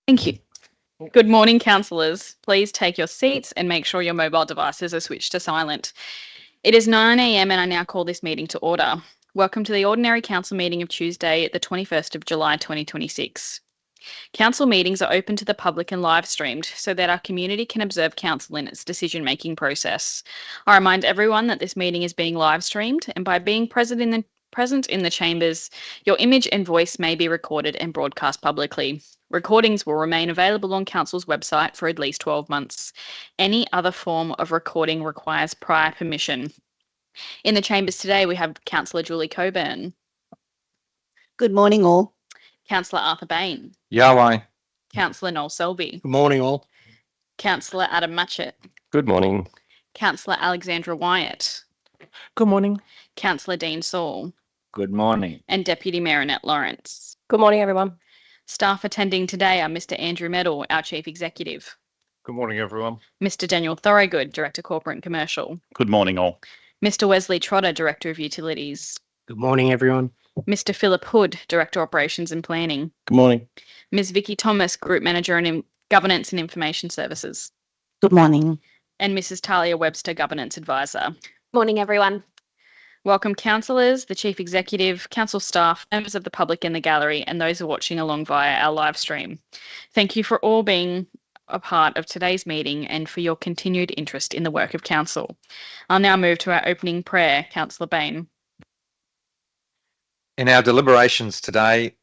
Thank you. Good morning, councillors. Please take your seats and make sure your mobile devices are switched to silent. It is 9 a.m. and I now call this meeting to order. Welcome to the Ordinary Council meeting of Tuesday, the 21st of July, 2026. Council meetings are open to the public and live streamed so that our community can observe council in its decision-making process. I remind everyone that this meeting is being live streamed, and by being present in the chambers, your image and voice may be recorded and broadcast publicly. Recordings will remain available on Council's website for at least 12 months. Any other form of recording requires prior permission. In the chambers today, we have Councillor Julie Coburn. Good morning, all. Councillor Arthur Bain. Yahweh. Councillor Noel Selby. Good morning, all. Councillor Adam Matchett. Good morning. Councillor Alexandra Wyatt. Good morning. Councillor Dean Saul. Good morning. And Deputy Mayor Annette Lawrence. Good morning, everyone. Staff attending today are Mr. Andrew Medall, our Chief Executive. Good morning, everyone. Mr. Daniel Thorogood, Director Corporate and Commercial. Good morning, all. Mr. Wesley Trotter, Director of Utilities. Good morning, everyone. Mr. Philip Hood, Director Operations and Planning. Good morning. Ms. Vicky Thomas, Group Manager in Governance and Information Services. Good morning. And Mrs. Talia Webster, Governance Advisor. Morning, everyone. Welcome, councillors, the Chief Executive, council staff, members of the public in the gallery, and those who are watching along via our live stream. Thank you for all being a part of today's meeting and for your continued interest in the work of council. I'll now move to our opening prayer. Councillor Bain. In our deliberations today,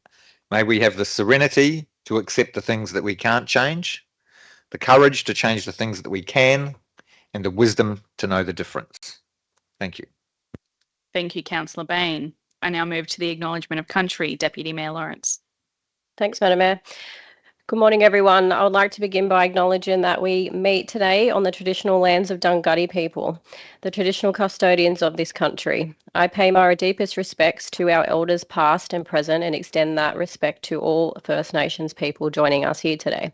may we have the serenity to accept the things that we can't change, the courage to change the things that we can, and the wisdom to know the difference. Thank you. Thank you, Councillor Bain. I now move to the acknowledgement of country. Deputy Mayor Lawrence. Thanks, Madam Mayor. Good morning, everyone. I would like to begin by acknowledging that we meet today on the traditional lands of Dunghutti people, the traditional custodians of this country. I pay my deepest respects to our elders past and present and extend that respect to all First Nations people joining us here today.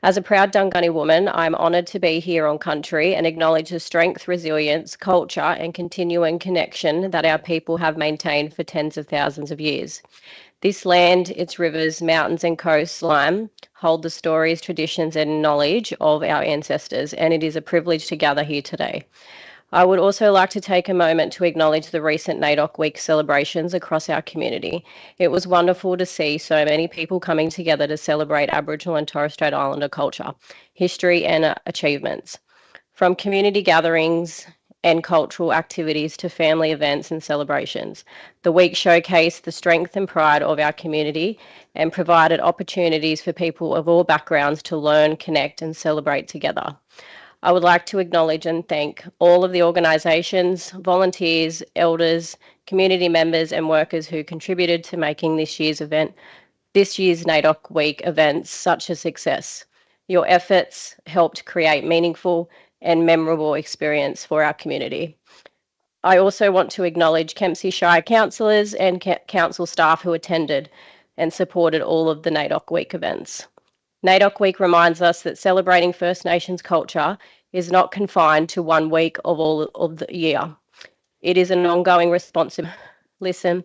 As a proud Dunghutti woman, I'm honoured to be here on country and acknowledge the strength, resilience, culture and continuing connection that our people have maintained for tens of thousands of years. This land, its rivers, mountains and coastline hold the stories, traditions and knowledge of our ancestors, and it is a privilege to gather here today. I would also like to take a moment to acknowledge the recent NAIDOC Week celebrations across our community. It was wonderful to see so many people coming together to celebrate Aboriginal and Torres Strait Islander culture, history and achievements. From community gatherings and cultural activities to family events and celebrations, the week showcased the strength and pride of our community and provided opportunities for people of all backgrounds to learn, connect and celebrate together. I would like to acknowledge and thank all of the organisations, volunteers, elders, community members and workers who contributed to making this year's NAIDOC Week events such a success. Your efforts helped create meaningful and memorable experience for our community. I also want to acknowledge Kempsey Shire Councillors and council staff who attended and supported all of the NAIDOC Week events. NAIDOC Week reminds us that celebrating First Nations culture is not confined to 1 week of all of the year. It is an ongoing responsibility to listen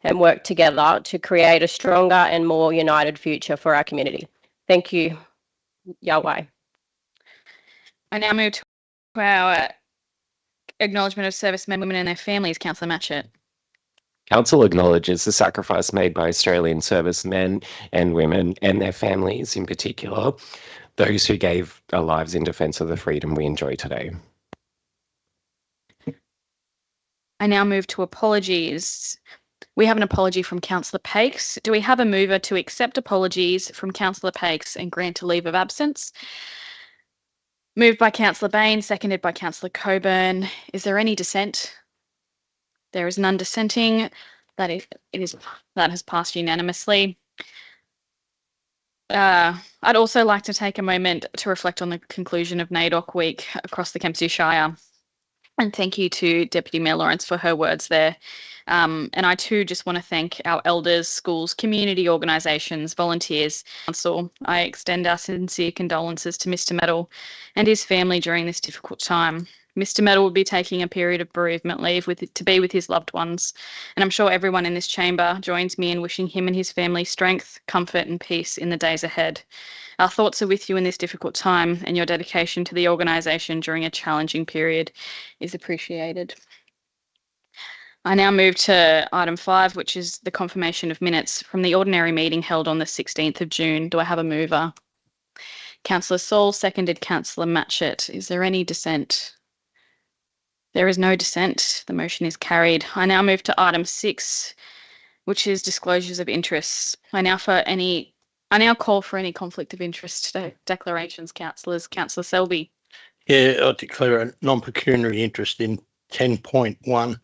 and work together to create a stronger and more united future for our community. Thank you, Yahweh. I now move to our acknowledgement of servicemen, women and their families. Councillor Matchett. Council acknowledges the sacrifice made by Australian servicemen and women and their families in particular, those who gave their lives in defence of the freedom we enjoy today. I now move to apologies. We have an apology from Councillor Pakes. Do we have a mover to accept apologies from Councillor Pakes and grant a leave of absence? Moved by Councillor Bain, seconded by Councillor Coburn. Is there any dissent? There is none dissenting. That has passed unanimously. I'd also like to take a moment to reflect on the conclusion of NAIDOC Week across the Kempsey Shire. And thank you to Deputy Mayor Lawrence for her words there. And I too just want to thank our elders, schools, community organisations, volunteers, council. I extend our sincere condolences to Mr. Medall and his family during this difficult time. Mr. Medal will be taking a period of bereavement leave to be with his loved ones, and I'm sure everyone in this chamber joins me in wishing him and his family strength, comfort and peace in the days ahead. Our thoughts are with you in this difficult time, and your dedication to the organisation during a challenging period is appreciated. I now move to item 5, which is the confirmation of minutes from the ordinary meeting held on the 16th of June. Do I have a mover? Councillor Saul, seconded Councillor Matchett. Is there any dissent? There is no dissent. The motion is carried. I now move to item 6, which is disclosures of interests. I now call for any conflict of interest declarations, councillors. Councillor Selby. Yeah, I declare a non-pecuniary interest in 10.1.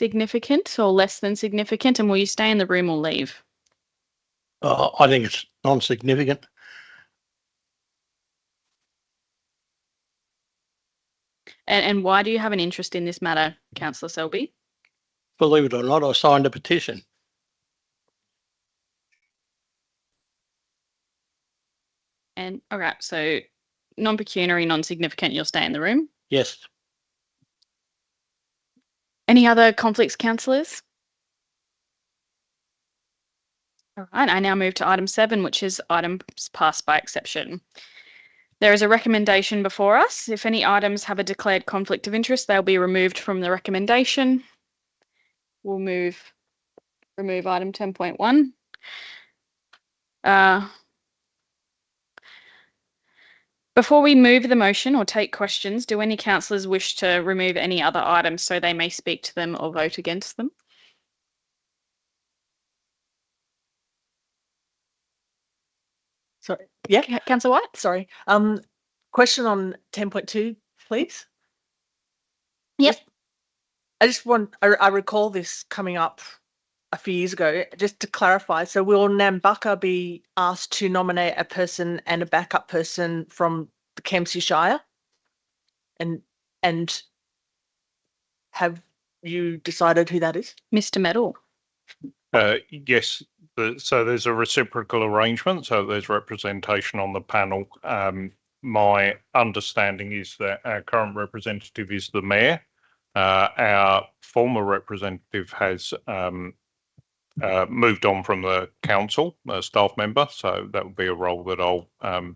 Significant or less than significant, and will you stay in the room or leave? I think it's non-significant. And why do you have an interest in this matter, Councillor Selby? Believe it or not, I signed a petition. And all right, so non-pecuniary, non-significant, you'll stay in the room. Yes. Any other conflicts, councillors? All right, I now move to item 7, which is items passed by exception. There is a recommendation before us. If any items have a declared conflict of interest, they'll be removed from the recommendation. We'll remove item 10.1. Before we move the motion or take questions, do any councillors wish to remove any other items so they may speak to them or vote against them? Sorry. Yeah. Councillor White? Sorry. Question on 10.2, please. Yep. I recall this coming up a few years ago. Just to clarify, so will Nambucca be asked to nominate a person and a backup person from the Kempsey Shire? And have you decided who that is? Mr. Medal. Yes, so there's a reciprocal arrangement, so there's representation on the panel. My understanding is that our current representative is the mayor. Our former representative has moved on from the council, a staff member, so that would be a role that I'll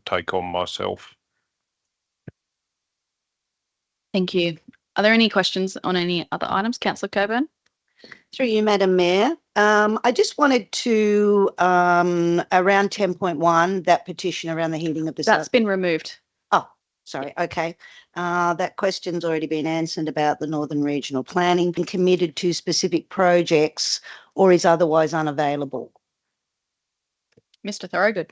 take on myself. Thank you. Are there any questions on any other items? Councillor Coburn? Through you, Madam Mayor. I just wanted to, around 10.1, that petition around the heating of the... That's been removed. Oh, sorry. Okay. That question's already been answered about the Northern Regional Planning, been committed to specific projects or is otherwise unavailable. Mr. Thorogood.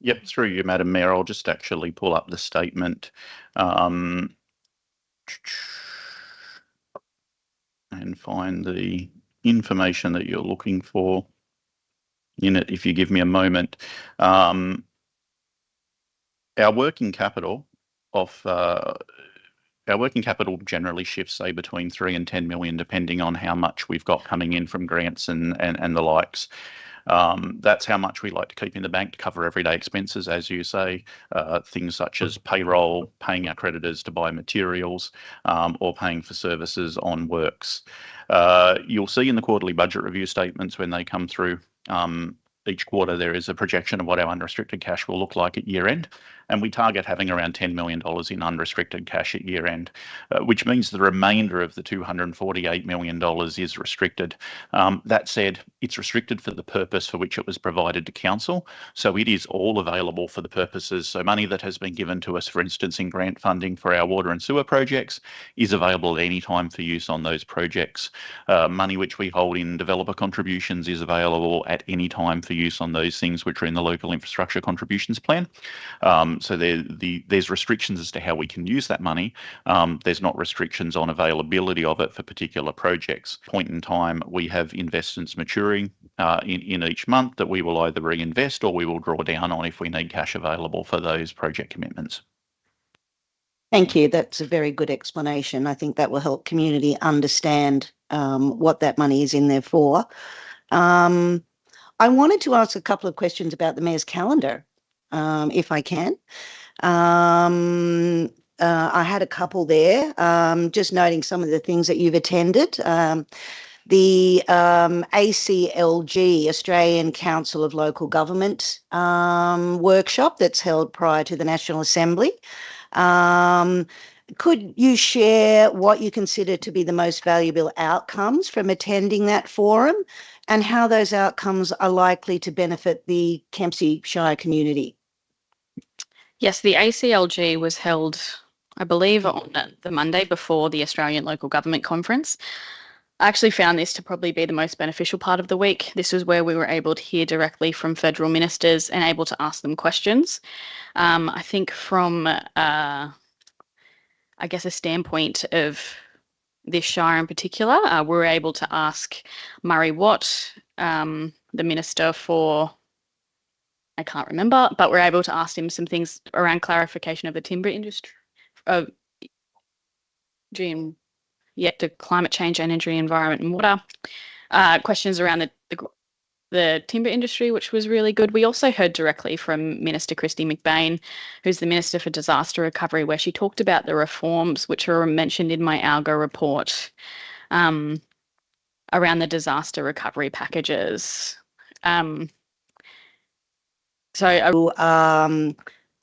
Yep, through you, Madam Mayor. I'll just actually pull up the statement and find the information that you're looking for in it, if you give me a moment. Our working capital generally shifts, say, between 3 and 10 million, depending on how much we've got coming in from grants and the likes. That's how much we like to keep in the bank to cover everyday expenses, as you say, things such as payroll, paying our creditors to buy materials, or paying for services on works. You'll see in the quarterly budget review statements when they come through each quarter, there is a projection of what our unrestricted cash will look like at year end. And we target having around $10 million in unrestricted cash at year end, which means the remainder of the $248 million is restricted. That said, it's restricted for the purpose for which it was provided to council. So it is all available for the purposes. So money that has been given to us, for instance, in grant funding for our water and sewer projects is available at any time for use on those projects. Money which we hold in developer contributions is available at any time for use on those things which are in the local infrastructure contributions plan. So there's restrictions as to how we can use that money. There's not restrictions on availability of it for particular projects. Point in time, we have investments maturing in each month that we will either reinvest or we will draw down on if we need cash available for those project commitments. Thank you. That's a very good explanation. I think that will help community understand what that money is in there for. I wanted to ask a couple of questions about the Mayor's calendar. if I can. I had a couple there, just noting some of the things that you've attended. The ACLG, Australian Council of Local Government workshop that's held prior to the National Assembly. Could you share what you consider to be the most valuable outcomes from attending that forum and how those outcomes are likely to benefit the Kempsey Shire community? Yes, the ACLG was held, I believe, on the Monday before the Australian Local Government Conference. I actually found this to probably be the most beneficial part of the week. This was where we were able to hear directly from federal ministers and able to ask them questions. I think from, I guess, a standpoint of this shire in particular, we were able to ask Murray Watt, the Minister for, I can't remember, but we're able to ask him some things around clarification of the timber industry, to climate change, energy, environment and water. Questions around the timber industry, which was really good. We also heard directly from Minister Christy McBain, who's the Minister for Disaster Recovery, where she talked about the reforms which are mentioned in my ALGA report around the disaster recovery packages.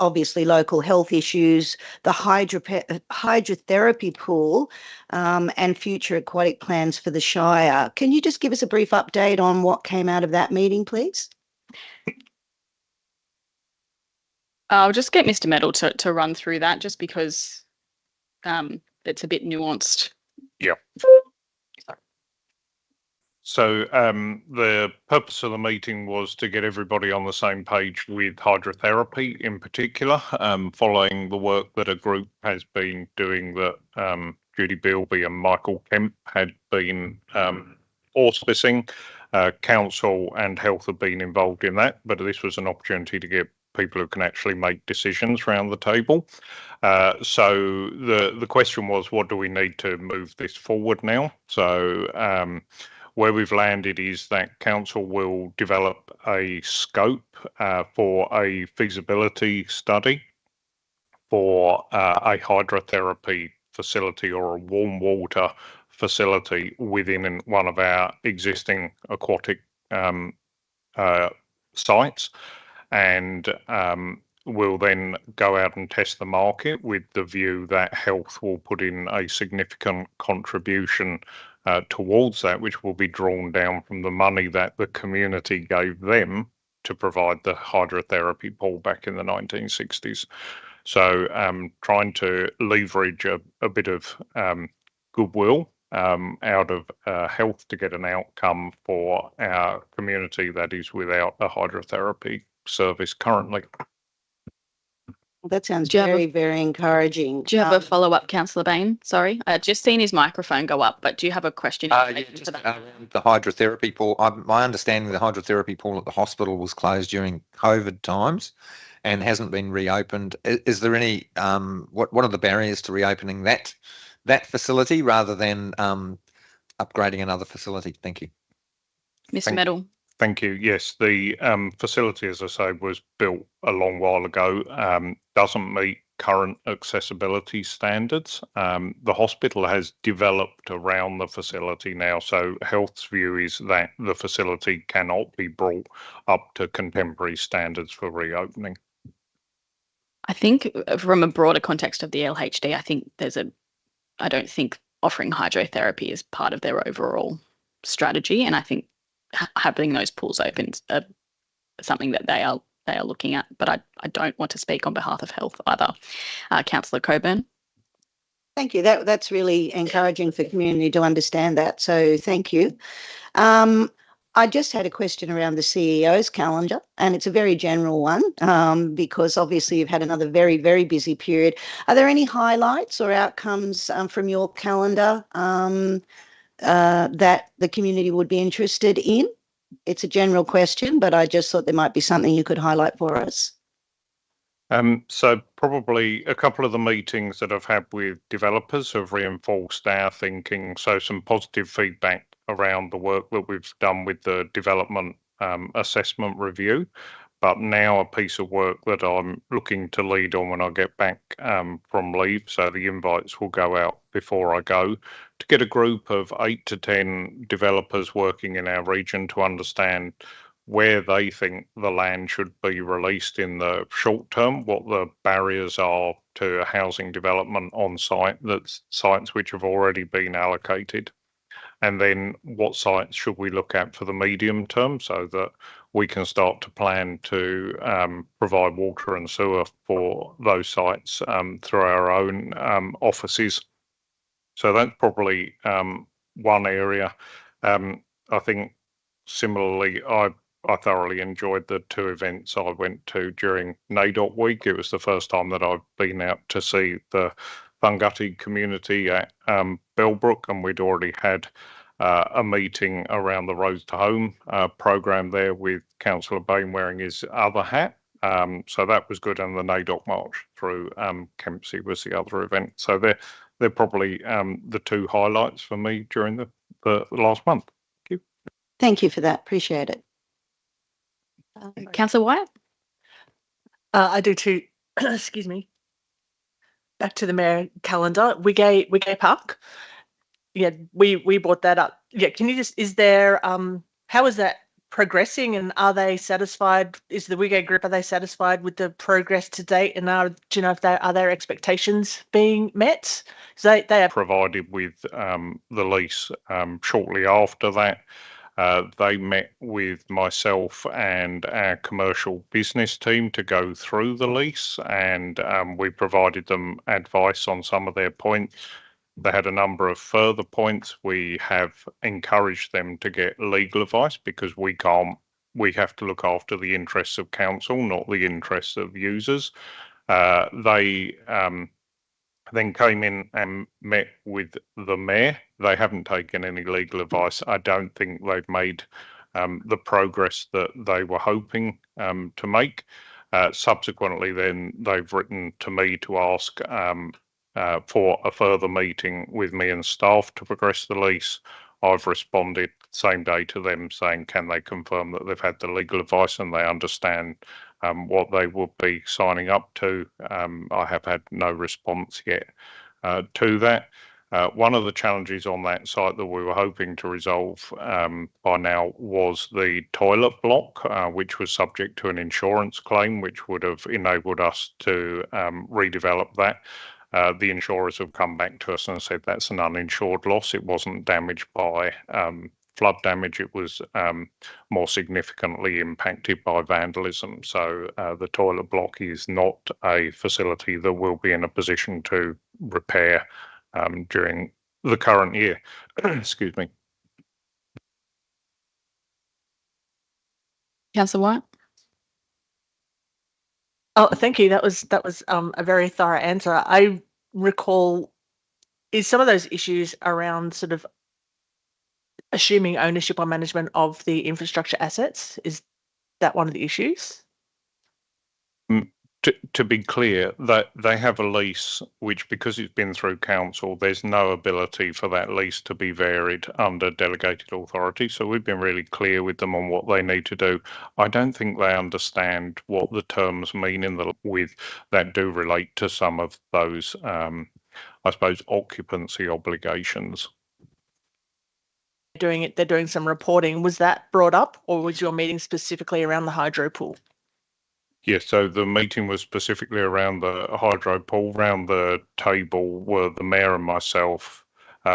Obviously local health issues, the hydrotherapy pool, and future aquatic plans for the Shire. Can you just give us a brief update on what came out of that meeting, please? I'll just get Mr. Metal to run through that, just because it's a bit nuanced. Yeah. So the purpose of the meeting was to get everybody on the same page with hydrotherapy in particular, following the work that a group has been doing that Judy Bilby and Michael Kemp had been auspicing. Council and health have been involved in that, but this was an opportunity to get people who can actually make decisions around the table. So the question was, what do we need to move this forward now? So where we've landed is that council will develop a scope for a feasibility study for a hydrotherapy facility or a warm water facility within one of our existing aquatic sites, and we'll then go out and test the market with the view that health will put in a significant contribution towards that, which will be drawn down from the money that the community gave them to provide the hydrotherapy pool back in the 1960s. So trying to leverage a bit of goodwill out of health to get an outcome for our community that is without a hydrotherapy service currently. Well, that sounds very, very encouraging. Do you have a follow-up, Councillor Bain? Sorry, I just seen his microphone go up, but do you have a question? The hydrotherapy pool. My understanding, the hydrotherapy pool at the hospital was closed during COVID times and hasn't been reopened. Is there any, what are the barriers to reopening that facility rather than upgrading another facility? Thank you. Mr. Metal. Thank you. Yes, the facility, as I say, was built a long while ago, doesn't meet current accessibility standards. The hospital has developed around the facility now, so health's view is that the facility cannot be brought up to contemporary standards for reopening. I think from a broader context of the LHD, I don't think offering hydrotherapy is part of their overall strategy, and I think having those pools open is something that they are looking at, but I don't want to speak on behalf of health either. Councillor Coburn. Thank you. That's really encouraging for community to understand that. So thank you. I just had a question around the CEO's calendar, and it's a very general one because obviously you've had another very, very busy period. Are there any highlights or outcomes from your calendar that the community would be interested in? It's a general question, but I just thought there might be something you could highlight for us. So probably a couple of the meetings that I've had with developers have reinforced our thinking. So some positive feedback around the work that we've done with the development assessment review, but now a piece of work that I'm looking to lead on when I get back from leave. So the invites will go out before I go, to get a group of 8 to 10 developers working in our region to understand where they think the land should be released in the short term, what the barriers are to housing development on site, that's sites which have already been allocated. And then what sites should we look at for the medium term, so that we can start to plan to provide water and sewer for those sites through our own offices. So that's probably one area. I think similarly, I thoroughly enjoyed the 2 events I went to during NAIDOC week. It was the first time that I've been out to see the Thungutty community at Bellbrook, and we'd already had a meeting around the Road to Home program there with Councillor Bain wearing his other hat. So that was good, and the NAIDOC march through Kempsey was the other event. So they're probably the 2 highlights for me during the last month. Thank you. Thank you for that. Appreciate it. Councillor Wyatt? I do too. Excuse me. Back to the mayor calendar. Wigay Park. Yeah, we brought that up. Yeah, can you just, is there how is that progressing, and are they satisfied? Is the Wigay group, are they satisfied with the progress to date, and do you know if are their expectations being met? So they are provided with the lease shortly after that. They met with myself and our commercial business team to go through the lease, and we provided them advice on some of their points. They had a number of further points. We have encouraged them to get legal advice, because we have to look after the interests of council, not the interests of users. They then came in and met with the mayor. They haven't taken any legal advice. I don't think they've made the progress that they were hoping to make. Subsequently, then they've written to me to ask for a further meeting with me and staff to progress the lease. I've responded same day to them saying, can they confirm that they've had the legal advice and they understand what they will be signing up to. I have had no response yet to that. One of the challenges on that site that we were hoping to resolve by now was the toilet block, which was subject to an insurance claim, which would have enabled us to redevelop that. The insurers have come back to us and said that's an uninsured loss. It wasn't damaged by flood damage. It was more significantly impacted by vandalism. So the toilet block is not a facility that we'll be in a position to repair during the current year. Excuse me. Councillor White? Oh, thank you. That was a very thorough answer. I recall is some of those issues around sort of assuming ownership or management of the infrastructure assets. Is that one of the issues? To be clear, that they have a lease which, because it's been through council, there's no ability for that lease to be varied under delegated authority. So we've been really clear with them on what they need to do. I don't think they understand what the terms mean with that do relate to some of those, I suppose, occupancy obligations. They're doing some reporting. Was that brought up, or was your meeting specifically around the hydro pool? Yes, so the meeting was specifically around the hydro pool. Round the table were the mayor and myself,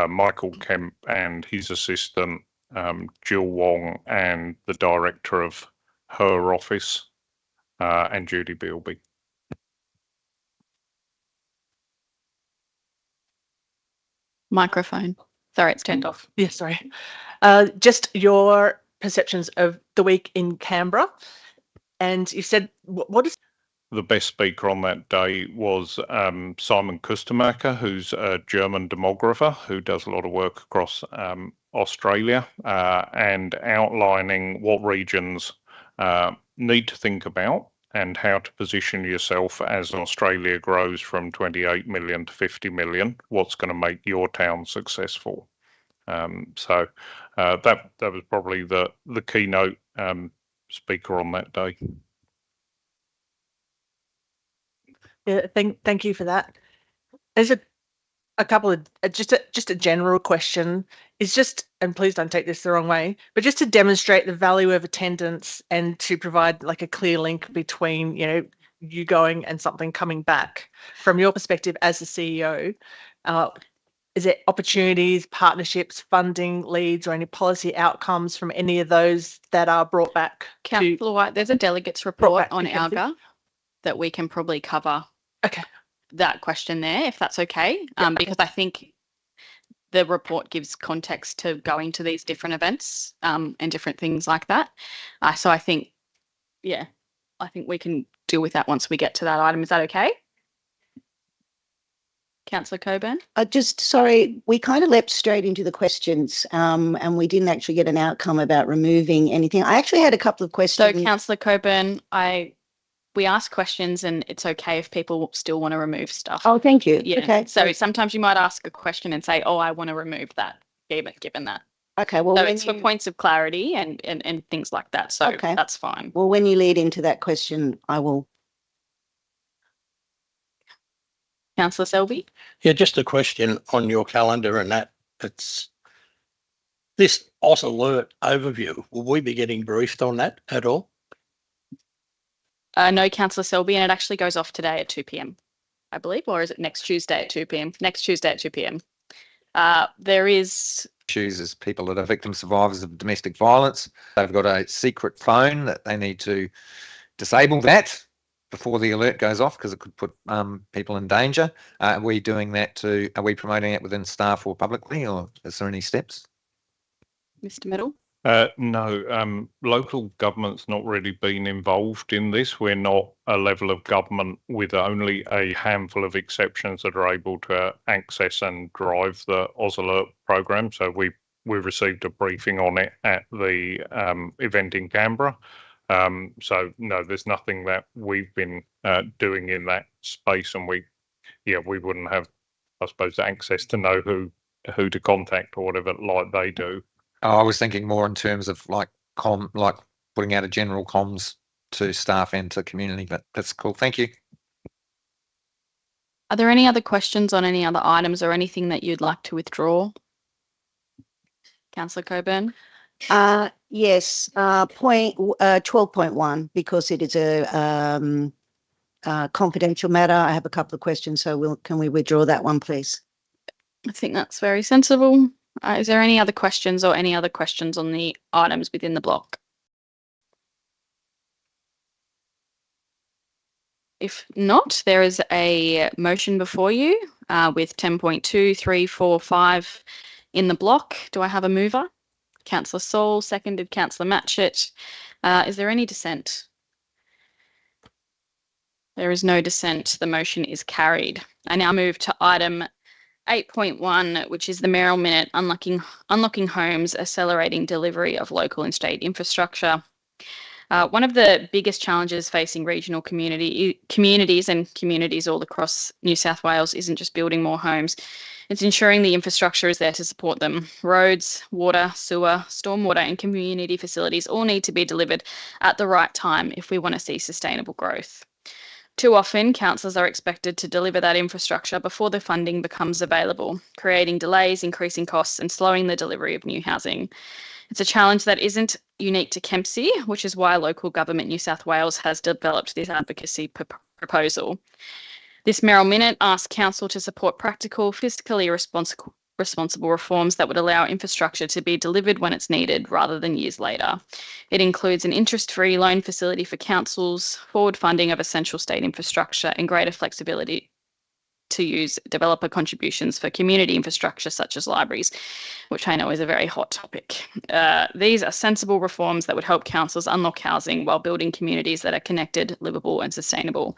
Michael Kemp and his assistant, Jill Wong, and the director of her office, and Judy Bilby. Microphone. Sorry, it's turned off. Yeah, sorry. Just your perceptions of the week in Canberra. And you said, what is... The best speaker on that day was Simon Kustermacher, who's a German demographer who does a lot of work across Australia, and outlining what regions need to think about and how to position yourself as Australia grows from 28 million to 50 million, what's going to make your town successful. So that was probably the keynote speaker on that day. Yeah, thank you for that. There's a couple of just a general question is just, and please don't take this the wrong way, but just to demonstrate the value of attendance and to provide like a clear link between, you know, you going and something coming back from your perspective as the CEO. Is there opportunities, partnerships, funding, leads, or any policy outcomes from any of those that are brought back? Councillor White, there's a delegates report back to on Kempsey. ALGA that we can probably cover Okay. that question there, if that's okay, because I think the report gives context to going to these different events and different things like that. So I think, yeah, I think we can deal with that once we get to that item. Is that okay? Councillor Coburn? Sorry, we kind of leapt straight into the questions and we didn't actually get an outcome about removing anything. I actually had a couple of questions. So, Councillor Coburn, we ask questions and it's okay if people still want to remove stuff. Oh, thank you. Yeah. Okay. So sometimes you might ask a question and say, oh, I want to remove that, given that. Okay. Well, so it's for points of clarity and things like that. So Okay. that's fine. Well, when you lead into that question, I will. Councillor Selby? Yeah, just a question on your calendar and that it's this Oz Alert overview. Will we be getting briefed on that at all? No, Councillor Selby, and it actually goes off today at 2 p.m, I believe, or is it next Tuesday at 2 p.m? Next Tuesday at 2 p.m. There is Issues as people that are victim survivors of domestic violence. They've got a secret phone that they need to disable that before the alert goes off because it could put people in danger. Are we doing that too? Are we promoting it within staff or publicly, or is there any steps? Mr. Middle? No, local government's not really been involved in this. We're not a level of government with only a handful of exceptions that are able to access and drive the Oz Alert program. So we received a briefing on it at the event in Canberra. So no, there's nothing that we've been doing in that space, and we wouldn't have, I suppose, access to know who to contact or whatever like they do. I was thinking more in terms of like putting out a general comms to staff and to community, but that's cool. Thank you. Are there any other questions on any other items or anything that you'd like to withdraw? Councillor Coburn? Yes, point 12.1, because it is a confidential matter. I have a couple of questions, so can we withdraw that one, please? I think that's very sensible. Is there any other questions or any other questions on the items within the block? If not, there is a motion before you with 10.2, 3, 4, 5 in the block. Do I have a mover? Councillor Saul, seconded Councillor Matchett. Is there any dissent? There is no dissent. The motion is carried. I now move to item 8.1, which is the Mayoral Minute, unlocking homes, accelerating delivery of local and state infrastructure. One of the biggest challenges facing regional communities and communities all across New South Wales isn't just building more homes, it's ensuring the infrastructure is there to support them. Roads, water, sewer, stormwater and community facilities all need to be delivered at the right time if we want to see sustainable growth. Too often, councils are expected to deliver that infrastructure before the funding becomes available, creating delays, increasing costs and slowing the delivery of new housing. It's a challenge that isn't unique to Kempsey, which is why Local Government New South Wales has developed this advocacy proposal. This Mayoral Minute asks Council to support practical, fiscally responsible reforms that would allow infrastructure to be delivered when it's needed rather than years later. It includes an interest-free loan facility for councils, forward funding of essential state infrastructure and greater flexibility to use developer contributions for community infrastructure such as libraries, which I know is a very hot topic. These are sensible reforms that would help councils unlock housing while building communities that are connected, livable and sustainable.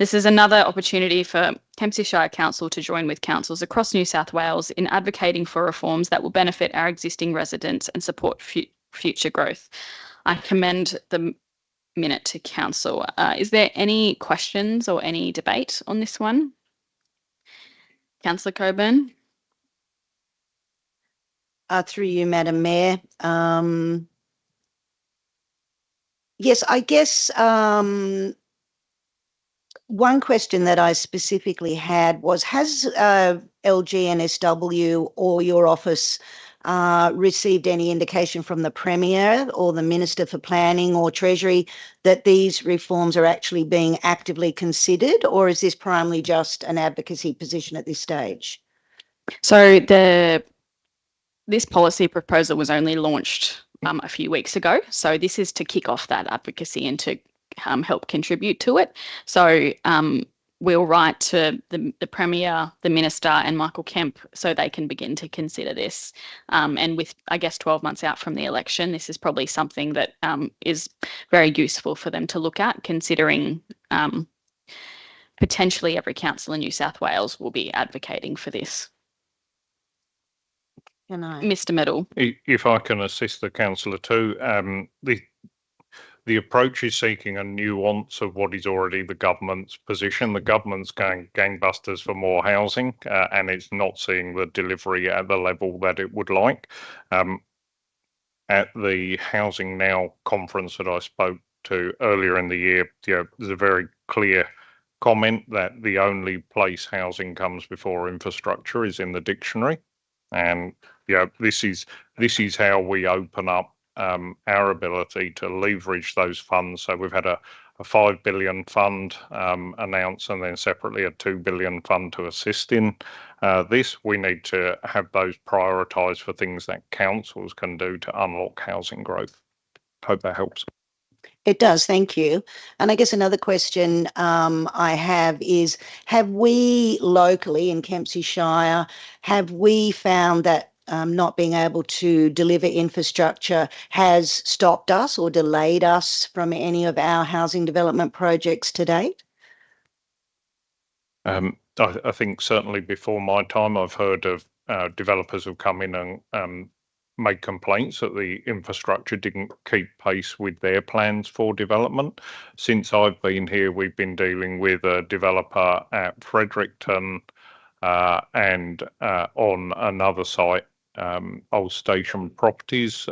This is another opportunity for Kempsey Shire Council to join with councils across New South Wales in advocating for reforms that will benefit our existing residents and support future growth. I commend the minute to council. Is there any questions or any debate on this one? Councillor Coburn? Through you, Madam Mayor. Yes, I guess One question that I specifically had was, has ALGA NSW or your office received any indication from the Premier or the Minister for Planning or Treasury that these reforms are actually being actively considered, or is this primarily just an advocacy position at this stage? So this policy proposal was only launched a few weeks ago. So this is to kick off that advocacy and to help contribute to it. So we'll write to the Premier, the Minister and Michael Kemp so they can begin to consider this. And with, I guess, 12 months out from the election, this is probably something that is very useful for them to look at, considering potentially every council in New South Wales will be advocating for this. Can I? Mr. Medal. If I can assist the councillor too, the approach is seeking a nuance of what is already the government's position. The government's going gangbusters for more housing, and it's not seeing the delivery at the level that it would like. At the Housing Now conference that I spoke to earlier in the year, there's a very clear comment that the only place housing comes before infrastructure is in the dictionary. And this is how we open up our ability to leverage those funds. So we've had a 5 billion fund announced, and then separately a 2 billion fund to assist in this. We need to have those prioritised for things that councils can do to unlock housing growth. Hope that helps. It does, thank you. And I guess another question I have is, have we locally in Kempsey Shire, have we found that not being able to deliver infrastructure has stopped us or delayed us from any of our housing development projects to date? I think certainly before my time, I've heard of developers who've come in and made complaints that the infrastructure didn't keep pace with their plans for development. Since I've been here, we've been dealing with a developer at Fredericton and on another site, Old Station Properties,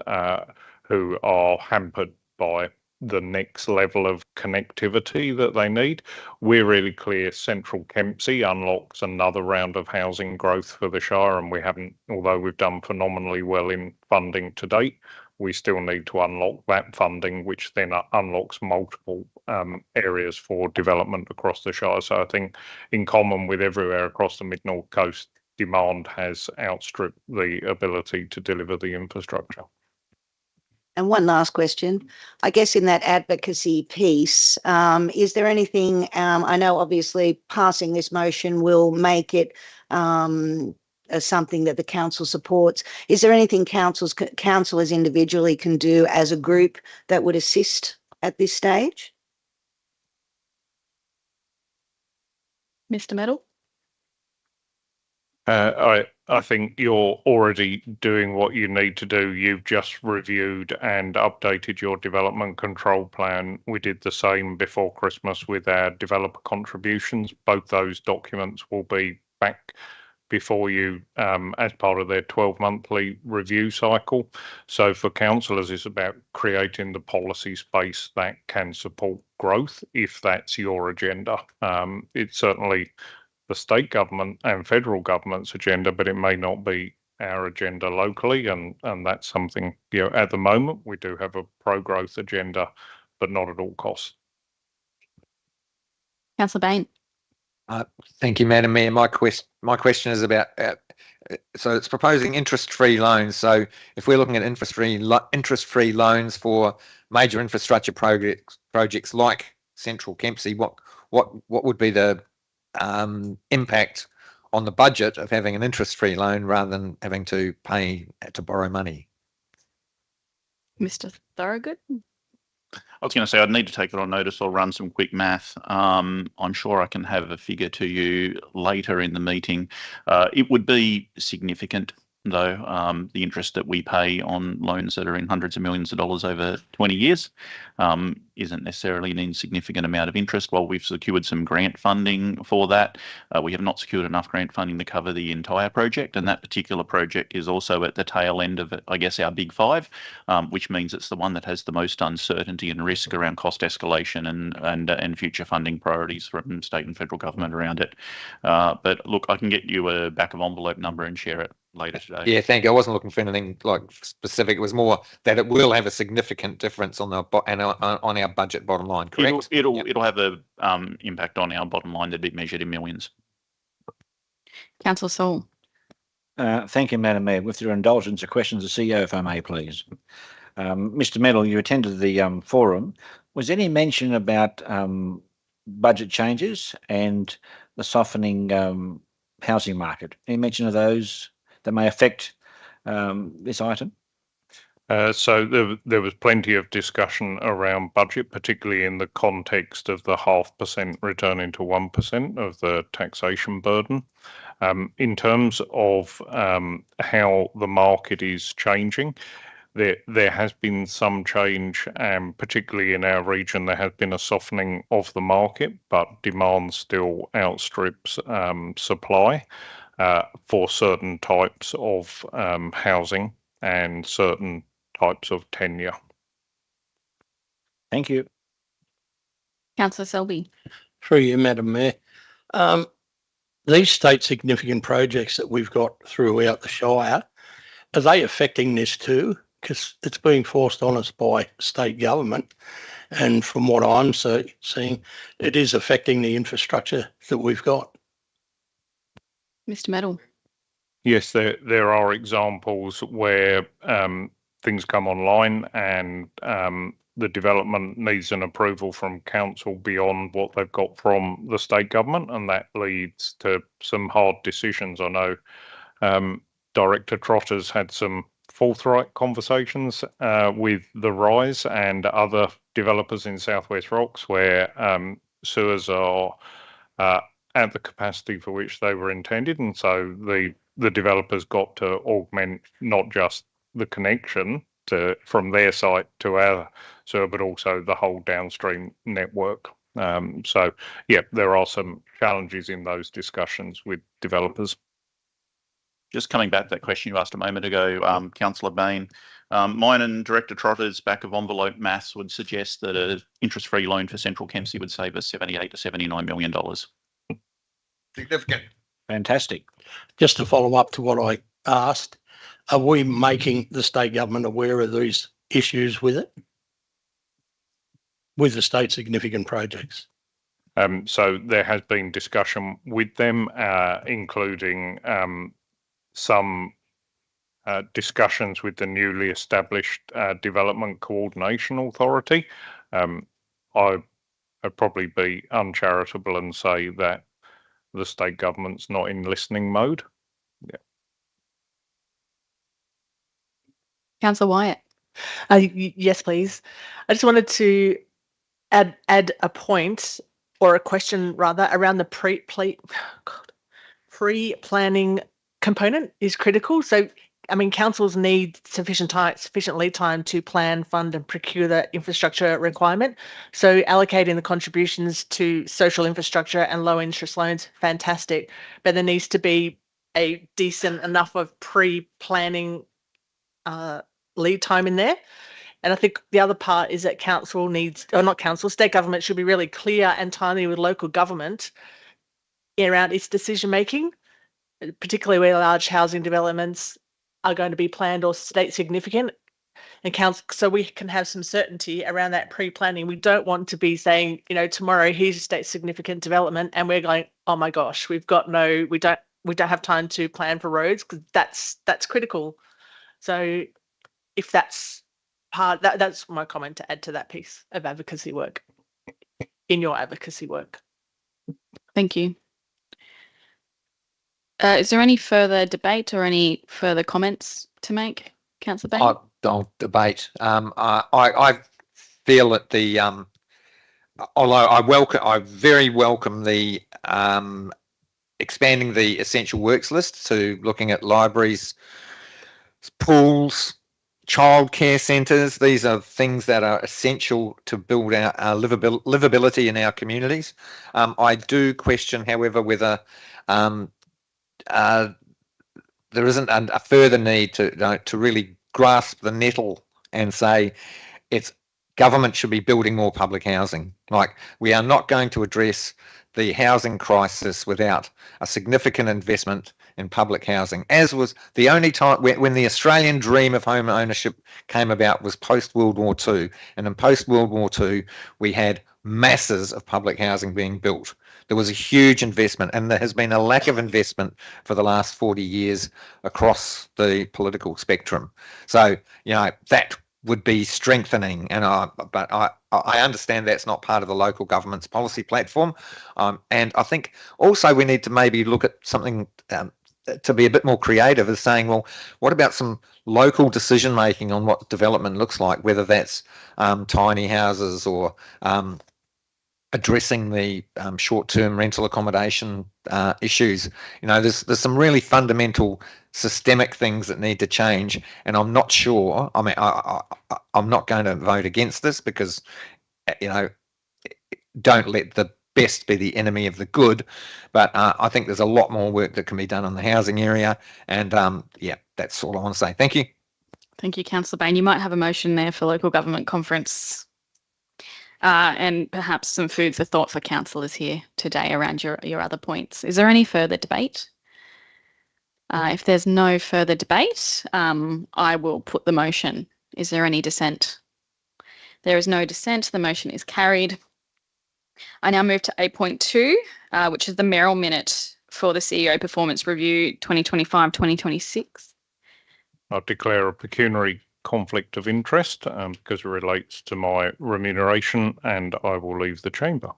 who are hampered by the next level of connectivity that they need. We're really clear Central Kempsey unlocks another round of housing growth for the Shire, and we haven't, although we've done phenomenally well in funding to date, we still need to unlock that funding, which then unlocks multiple areas for development across the Shire. So I think in common with everywhere across the Mid-North Coast, demand has outstripped the ability to deliver the infrastructure. And one last question, I guess in that advocacy piece, is there anything, I know obviously passing this motion will make it something that the council supports. Is there anything councillors individually can do as a group that would assist at this stage? Mr. Medal? I think you're already doing what you need to do. You've just reviewed and updated your development control plan. We did the same before Christmas with our developer contributions. Both those documents will be back before you as part of their 12-monthly review cycle. So for councillors, it's about creating the policy space that can support growth, if that's your agenda. It's certainly the state government and federal government's agenda, but it may not be our agenda locally, and that's something, at the moment we do have a pro-growth agenda, but not at all costs. Councillor Bain. Thank you, Madam Mayor. My question is about, so it's proposing interest-free loans. So if we're looking at interest-free loans for major infrastructure projects like Central Kempsey, what would be the impact on the budget of having an interest-free loan rather than having to pay to borrow money? Mr. Thorogood? I was going to say I'd need to take it on notice or run some quick math. I'm sure I can have a figure to you later in the meeting. It would be significant. though. The interest that we pay on loans that are in hundreds of millions of dollars over 20 years isn't necessarily an insignificant amount of interest. While we've secured some grant funding for that, we have not secured enough grant funding to cover the entire project, and that particular project is also at the tail end of, I guess, our big five, which means it's the one that has the most uncertainty and risk around cost escalation and future funding priorities from state and federal government around it. But look, I can get you a back of envelope number and share it later today. Yeah, thank you. I wasn't looking for anything like specific. It was more that it will have a significant difference on our budget bottom line. Correct? It'll have a impact on our bottom line that'd be measured in millions. Councillor Saul. Thank you, Madam Mayor. With your indulgence, a question to the CEO, if I may, please. Mr. Medal, you attended the forum. Was any mention about budget changes and the softening housing market? Any mention of those that may affect this item? So there was plenty of discussion around budget, particularly in the context of the 0.5% returning to 1% of the taxation burden. In terms of how the market is changing, there has been some change, and particularly in our region, there has been a softening of the market, but demand still outstrips supply for certain types of housing and certain types of tenure. Thank you. Councillor Selby. Through you, Madam Mayor. These state significant projects that we've got throughout the Shire, are they affecting this too? Because it's being forced on us by state government. And from what I'm seeing, it is affecting the infrastructure that we've got. Mr. Medal. Yes, there are examples where things come online and the development needs an approval from council beyond what they've got from the state government, and that leads to some hard decisions. I know Director Trotter's had some forthright conversations with the Rise and other developers in South West Rocks where sewers are at the capacity for which they were intended, and so the developers got to augment not just the connection from their site to our sewer, but also the whole downstream network. So yeah, there are some challenges in those discussions with developers. Just coming back to that question you asked a moment ago, Councillor Bain, mine and Director Trotter's back of envelope maths would suggest that an interest-free loan for Central Kempsey would save us $78 to $79 million. Significant. Fantastic. Just to follow up to what I asked, are we making the state government aware of these issues with it? With the state significant projects? So there has been discussion with them, including some discussions with the newly established Development Coordination Authority. I'd probably be uncharitable and say that the state government's not in listening mode. Yeah. Councillor Wyatt. Yes, please. I just wanted to add a point or a question rather around the pre-planning component is critical. So, I mean, councils need sufficient lead time to plan, fund and procure the infrastructure requirement. So allocating the contributions to social infrastructure and low interest loans, fantastic. But there needs to be a decent enough of pre-planning lead time in there. And I think the other part is that council needs, or not council, state government should be really clear and timely with local government around its decision making, particularly where large housing developments are going to be planned or state significant, and council, so we can have some certainty around that pre-planning. We don't want to be saying, you know, tomorrow here's a state significant development, and we're going, oh my gosh, we don't have time to plan for roads, because that's critical. So if that's that's my comment to add to that piece of advocacy work in your advocacy work. Thank you. Is there any further debate or any further comments to make, Councillor Bain? I don't debate. I feel that the although I very welcome the expanding the essential works list to looking at libraries, pools, childcare centres. These are things that are essential to build our livability in our communities. I do question, however, whether there isn't a further need to really grasp the nettle and say government should be building more public housing. Like, we are not going to address the housing crisis without a significant investment in public housing, as was the only time when the Australian dream of home ownership came about was post-World War II. And in post-World War II, we had masses of public housing being built. There was a huge investment, and there has been a lack of investment for the last 40 years across the political spectrum. So, that would be strengthening, but I understand that's not part of the local government's policy platform, and I think also we need to maybe look at something to be a bit more creative, as saying, well, what about some local decision making on what development looks like, whether that's tiny houses or addressing the short-term rental accommodation issues. There's some really fundamental systemic things that need to change, and I'm not sure. I mean, I'm not going to vote against this because, don't let the best be the enemy of the good. But I think there's a lot more work that can be done on the housing area, and that's all I want to say. Thank you. Thank you, Councillor Bain. You might have a motion there for local government conference. And perhaps some food for thought for councillors here today around your other points. Is there any further debate? If there's no further debate, I will put the motion. Is there any dissent? There is no dissent. The motion is carried. I now move to 8.2, which is the Mayoral minute for the CEO Performance Review 2025-2026. I declare a pecuniary conflict of interest because it relates to my remuneration, and I will leave the chamber.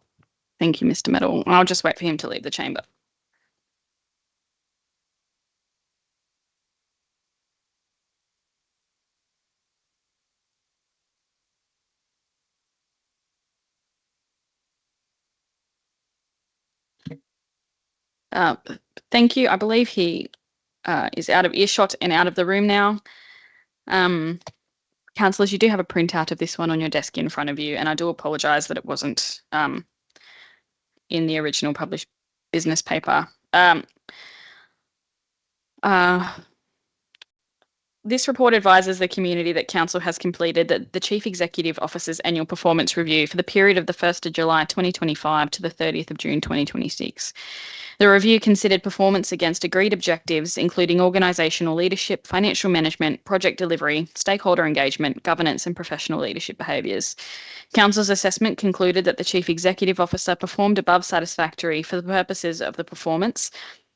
Thank you, Mr. Medal. I'll just wait for him to leave the chamber. Thank you. I believe he is out of earshot and out of the room now. Councillors, you do have a printout of this one on your desk in front of you, and I do apologise that it wasn't in the original published business paper. This report advises the community that Council has completed the Chief Executive Officer's annual performance review for the period of the 1st of July 2025 to the 30th of June 2026. The review considered performance against agreed objectives, including organisational leadership, financial management, project delivery, stakeholder engagement, governance and professional leadership behaviours. Council's assessment concluded that the Chief Executive Officer performed above satisfactory for the purposes of the performance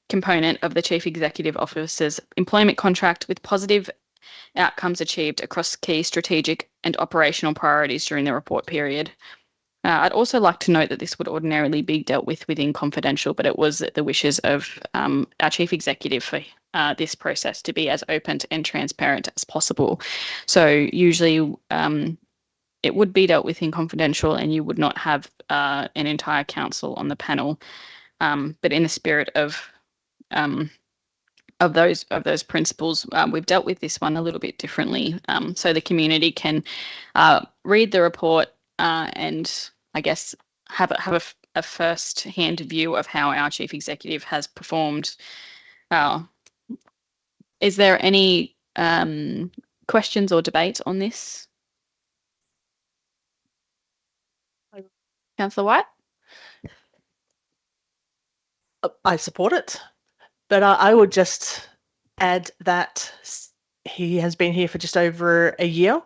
component of the Chief Executive Officer's employment contract, with positive outcomes achieved across key strategic and operational priorities during the report period. I'd also like to note that this would ordinarily be dealt with within confidential, but it was the wishes of our Chief Executive for this process to be as open and transparent as possible. So usually it would be dealt with in confidential, and you would not have an entire council on the panel. But in the spirit of those principles, we've dealt with this one a little bit differently, so the community can read the report and I guess have a first-hand view of how our Chief Executive has performed. Is there any questions or debate on this? Councillor White? I support it, but I would just add that he has been here for just over a year.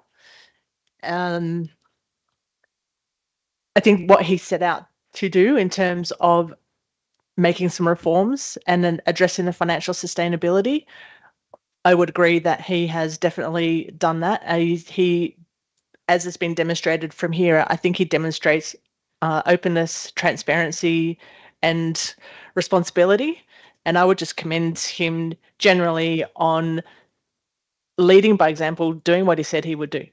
I think what he set out to do in terms of making some reforms and then addressing the financial sustainability, I would agree that he has definitely done that. He, as has been demonstrated from here, I think he demonstrates openness, transparency, and responsibility. And I would just commend him generally on leading by example, doing what he said he would do.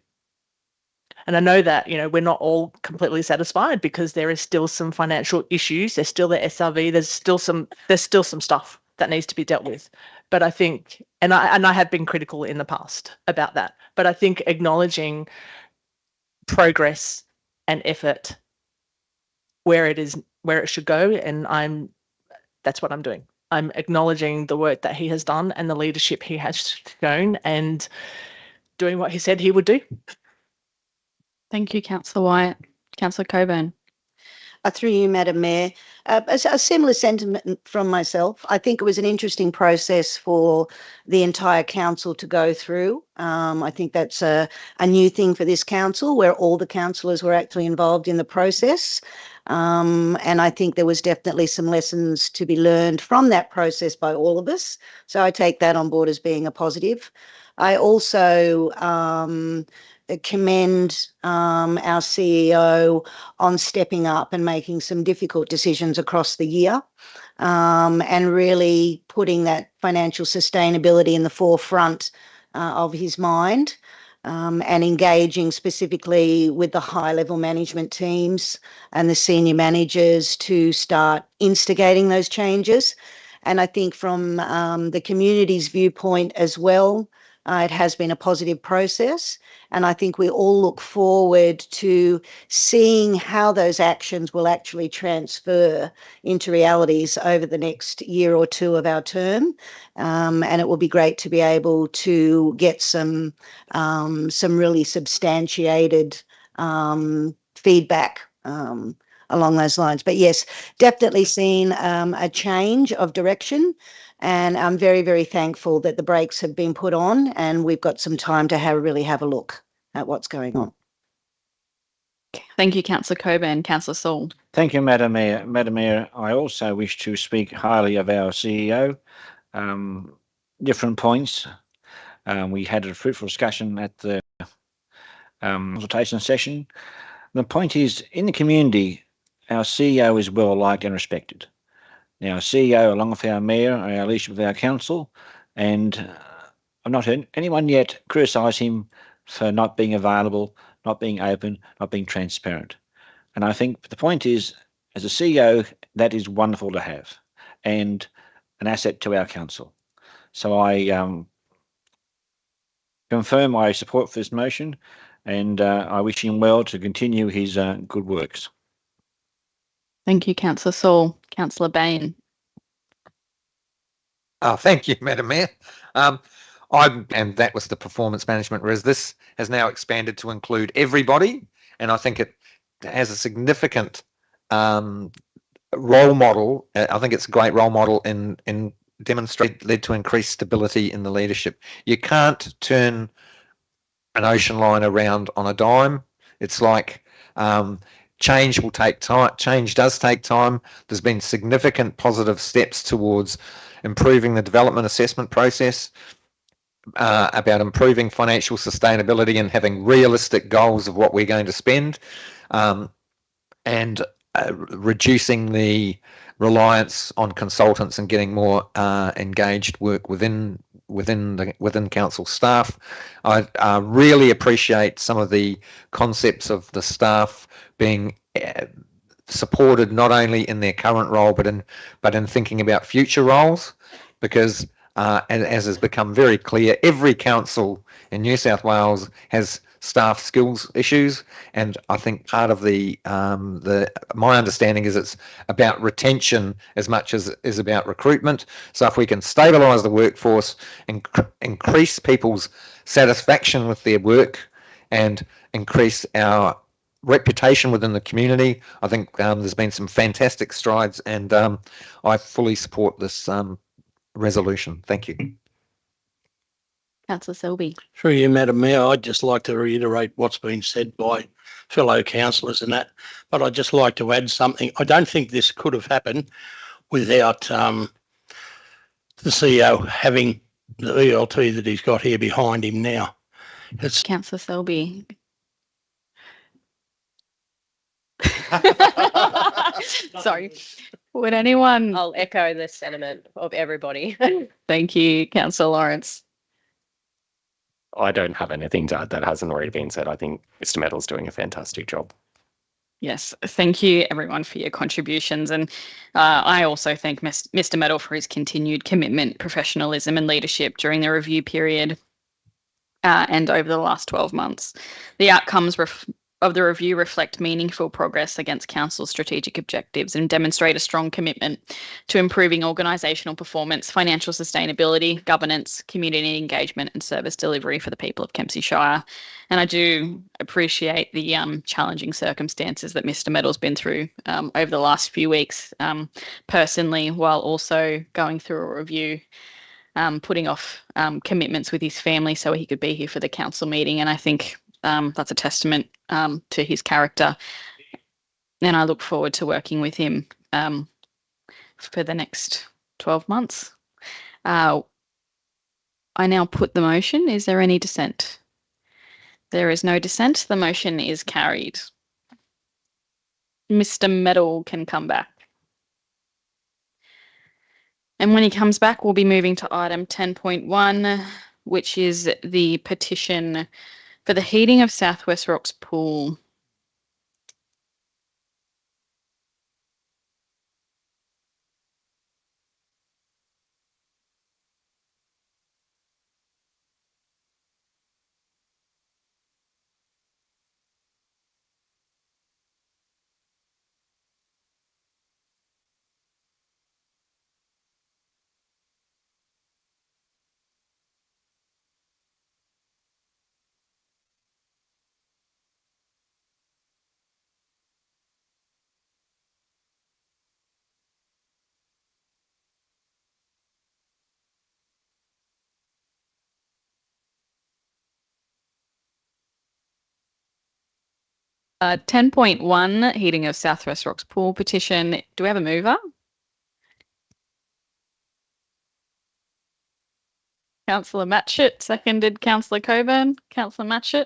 And I know that, we're not all completely satisfied because there is still some financial issues. There's still the SRV. There's still some stuff that needs to be dealt with. But I think And I have been critical in the past about that. But I think acknowledging progress and effort where it should go, and that's what I'm doing. I'm acknowledging the work that he has done and the leadership he has shown, and doing what he said he would do. Thank you, Councillor Wyatt. Councillor Coburn. Through you, Madam Mayor. A similar sentiment from myself. I think it was an interesting process for the entire council to go through. I think that's a new thing for this council, where all the councillors were actually involved in the process. And I think there was definitely some lessons to be learned from that process by all of us. So I take that on board as being a positive. I also commend our CEO on stepping up and making some difficult decisions across the year, and really putting that financial sustainability in the forefront of his mind, and engaging specifically with the high-level management teams and the senior managers to start instigating those changes. And I think from the community's viewpoint as well, it has been a positive process, and I think we all look forward to seeing how those actions will actually transfer into realities over the next year or two of our term, and it will be great to be able to get some really substantiated feedback along those lines. But yes, definitely seen a change of direction. And I'm very, very thankful that the brakes have been put on and we've got some time to really have a look at what's going on. Thank you, Councillor Coburn. Councillor Saul. Thank you, Madam Mayor. Madam Mayor, I also wish to speak highly of our CEO. Different points. We had a fruitful discussion at the consultation session. The point is, in the community, our CEO is well liked and respected. Now, our CEO, along with our mayor, our leadership of our council, and I've not heard anyone yet criticise him for not being available, not being open, not being transparent. And I think the point is, as a CEO, that is wonderful to have and an asset to our council. So I confirm my support for this motion, and I wish him well to continue his good works. Thank you, Councillor Saul. Councillor Bain. Thank you, Madam Mayor. And that was the performance management, whereas this has now expanded to include everybody, and I think it has a significant role model. I think it's a great role model in demonstrate led to increased stability in the leadership. You can't turn an ocean line around on a dime. It's like change will take time. Change does take time. There's been significant positive steps towards improving the development assessment process, about improving financial sustainability and having realistic goals of what we're going to spend, and reducing the reliance on consultants and getting more engaged work within council staff. I really appreciate some of the concepts of the staff being supported not only in their current role but in thinking about future roles, because as has become very clear, every council in New South Wales has staff skills issues, and I think part of my understanding is it's about retention as much as is about recruitment. So if we can stabilise the workforce, increase people's satisfaction with their work, and increase our reputation within the community, I think there's been some fantastic strides, and I fully support this resolution. Thank you. Councillor Selby. Through you, Madam Mayor, I'd just like to reiterate what's been said by fellow councillors and that, but I'd just like to add something. I don't think this could have happened without the CEO having the ELT that he's got here behind him now. It's Councillor Selby. Sorry. Would anyone... I'll echo the sentiment of everybody. Thank you, Councillor Lawrence. I don't have anything to add that hasn't already been said. I think Mr. Metal's doing a fantastic job. Yes, thank you everyone for your contributions. And I also thank Mr. Medal for his continued commitment, professionalism and leadership during the review period and over the last 12 months. The outcomes of the review reflect meaningful progress against Council's strategic objectives and demonstrate a strong commitment to improving organisational performance, financial sustainability, governance, community engagement and service delivery for the people of Kempsey Shire. And I do appreciate the challenging circumstances that Mr. Medal's been through over the last few weeks personally, while also going through a review, putting off commitments with his family so he could be here for the council meeting. And I think that's a testament to his character. And I look forward to working with him for the next 12 months. I now put the motion. Is there any dissent? There is no dissent. The motion is carried. Mr. Medal can come back. And when he comes back, we'll be moving to item 10.1, which is the petition for the heating of Southwest Rocks pool. Uh, 10.1, heating of Southwest Rocks pool petition. Do we have a mover? Councillor Matchett, seconded Councillor Coburn. Councillor Matchett.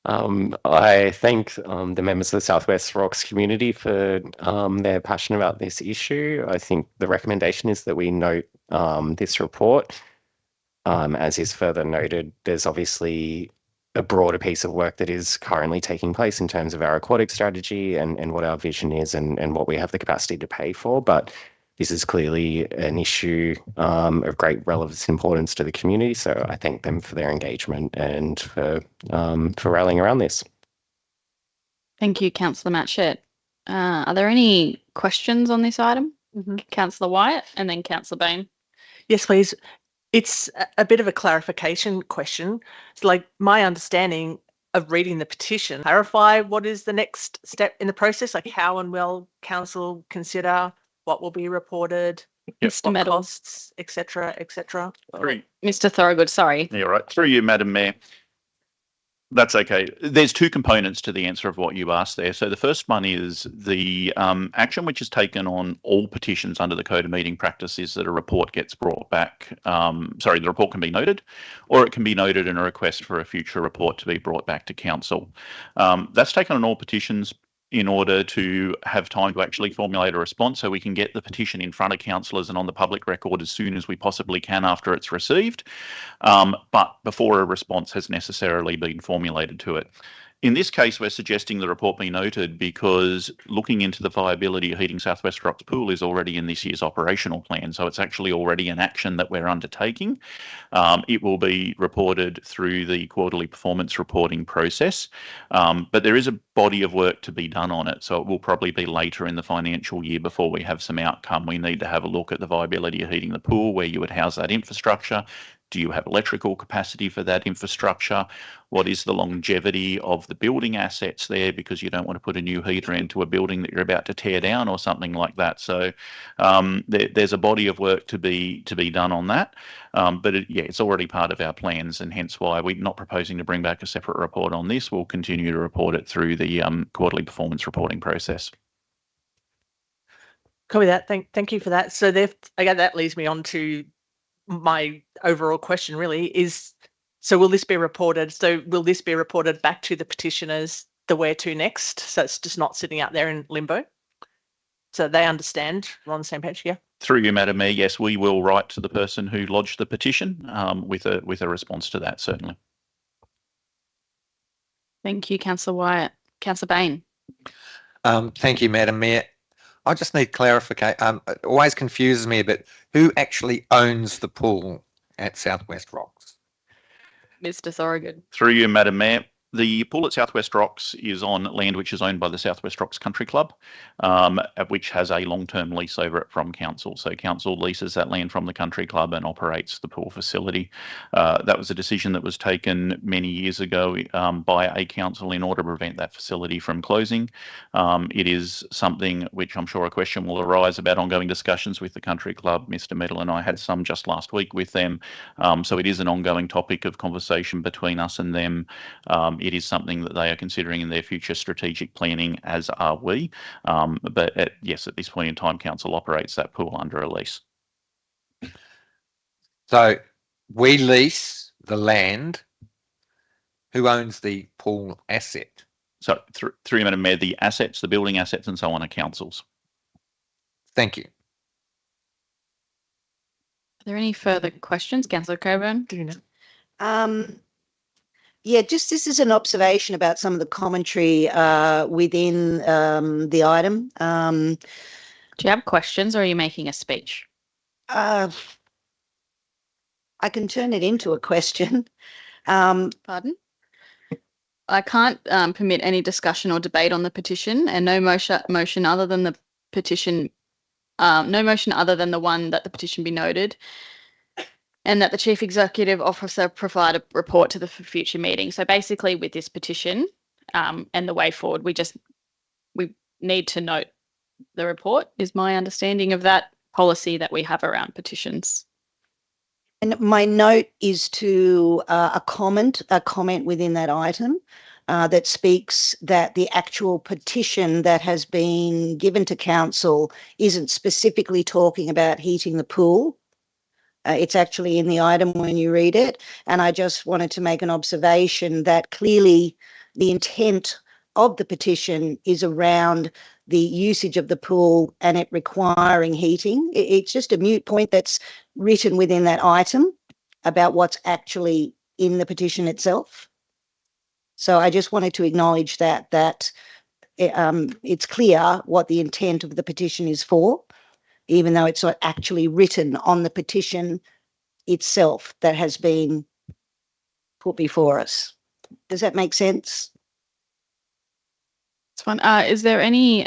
I thank the members of the Southwest Rocks community for their passion about this issue. I think the recommendation is that we note this report. As is further noted, there's obviously a broader piece of work that is currently taking place in terms of our aquatic strategy and what our vision is and what we have the capacity to pay for. But this is clearly an issue of great relevance and importance to the community. So I thank them for their engagement and for rallying around this. Thank you, Councillor Matchett. Are there any questions on this item? Councillor Wyatt and then Councillor Bain. Yes, please. It's a bit of a clarification question. It's like my understanding of reading the petition, clarify what is the next step in the process, like how and will council consider what will be reported, Mr. Medal. costs, etc., etc. Mr. Thorogood, sorry. Yeah, right. Through you, Madam Mayor. That's okay. There's two components to the answer of what you asked there. So the first one is the action which is taken on all petitions under the Code of Meeting Practice is that a report gets brought back. The report can be noted, or it can be noted in a request for a future report to be brought back to council. That's taken on all petitions in order to have time to actually formulate a response so we can get the petition in front of councillors and on the public record as soon as we possibly can after it's received, but before a response has necessarily been formulated to it. In this case, we're suggesting the report be noted because looking into the viability of heating Southwest Rocks pool is already in this year's operational plan. So it's actually already an action that we're undertaking. It will be reported through the quarterly performance reporting process, but there is a body of work to be done on it. So it will probably be later in the financial year before we have some outcome. We need to have a look at the viability of heating the pool, where you would house that infrastructure. Do you have electrical capacity for that infrastructure? What is the longevity of the building assets there? Because you don't want to put a new heater into a building that you're about to tear down or something like that. So there's a body of work to be done on that. But it's already part of our plans, and hence why we're not proposing to bring back a separate report on this. We'll continue to report it through the quarterly performance reporting process. Copy that. Thank you for that. So again, that leads me on to my overall question really is, so will this be reported? So will this be reported back to the petitioners, the where to next? So it's just not sitting out there in limbo. So they understand, we're on the same page, yeah? Through you, Madam Mayor, yes, we will write to the person who lodged the petition with a response to that, certainly. Thank you, Councillor Wyatt. Councillor Bain. Thank you, Madam Mayor. I just need clarification. It always confuses me a bit. Who actually owns the pool at Southwest Rocks? Mr. Thorogood. Through you, Madam Mayor. The pool at Southwest Rocks is on land which is owned by the Southwest Rocks Country Club, which has a long-term lease over it from council. So council leases that land from the country club and operates the pool facility. That was a decision that was taken many years ago by a council in order to prevent that facility from closing. It is something which I'm sure a question will arise about ongoing discussions with the country club. Mr. Medal and I had some just last week with them. So it is an ongoing topic of conversation between us and them. It is something that they are considering in their future strategic planning, as are we. But yes, at this point in time, council operates that pool under a lease. So we lease the land. Who owns the pool asset? So through you, Madam Mayor, the assets, the building assets and so on are councils. Thank you. Are there any further questions? Councillor Coburn? Do you know? Yeah, just this is an observation about some of the commentary within the item. Do you have questions or are you making a speech? I can turn it into a question. Pardon? I can't permit any discussion or debate on the petition, and no motion other than the petition, no motion other than the one that the petition be noted, and that the Chief Executive Officer provide a report to the future meeting. So basically, with this petition and the way forward, we need to note the report. Is my understanding of that policy that we have around petitions. And my note is to a comment within that item that speaks that the actual petition that has been given to council isn't specifically talking about heating the pool. It's actually in the item when you read it. And I just wanted to make an observation that clearly the intent of the petition is around the usage of the pool and it requiring heating. It's just a moot point that's written within that item about what's actually in the petition itself. So I just wanted to acknowledge that it's clear what the intent of the petition is for, even though it's not actually written on the petition itself that has been put before us. Does that make sense? It's fine. Is there any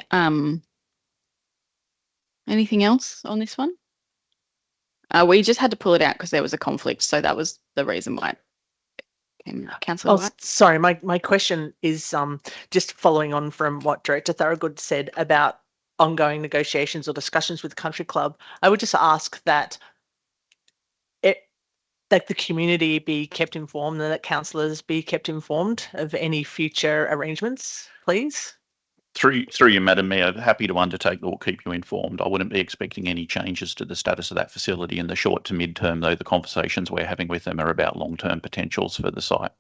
anything else on this one? We just had to pull it out because there was a conflict, so that was the reason why. Councillor White? Sorry, my question is just following on from what Director Thorogood said about ongoing negotiations or discussions with Country Club. I would just ask that that the community be kept informed and that councillors be kept informed of any future arrangements, please. Through you, Madam Mayor, happy to undertake that will keep you informed. I wouldn't be expecting any changes to the status of that facility in the short to mid-term, though the conversations we're having with them are about long-term potentials for the site.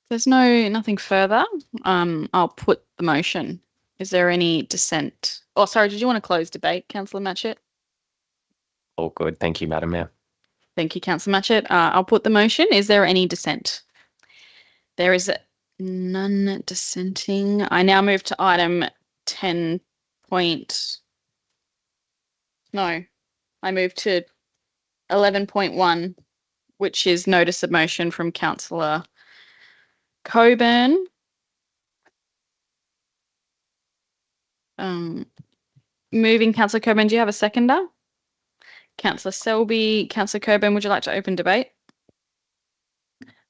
There's nothing further. I'll put the motion. Is there any dissent? Oh, sorry, did you want to close debate, Councillor Matchett? All good. Thank you, Madam Mayor. Thank you, Councillor Matchett. I'll put the motion. Is there any dissent? There is none dissenting. I now move to item 10 point. No, I move to 11.1, which is notice of motion from Councillor Coburn. Moving Councillor Coburn, do you have a seconder? Councillor Selby, Councillor Coburn, would you like to open debate?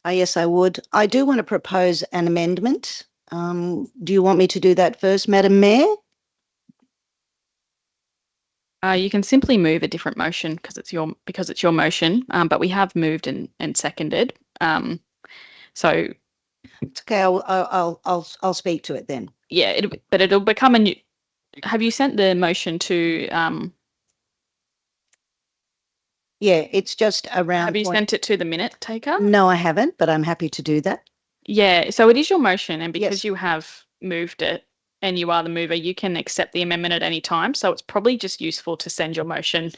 Yes, I would. I do want to propose an amendment. Do you want me to do that first, Madam Mayor? You can simply move a different motion because it's your motion, but we have moved and seconded. So it's okay. I'll speak to it then. Yeah, but it'll become a new. Have you sent the motion to? Yeah, it's just around. Have you sent it to the minute taker? No, I haven't, but I'm happy to do that. Yeah, so it is your motion, and because Yes. you have moved it and you are the mover, you can accept the amendment at any time. So it's probably just useful to send your motion. .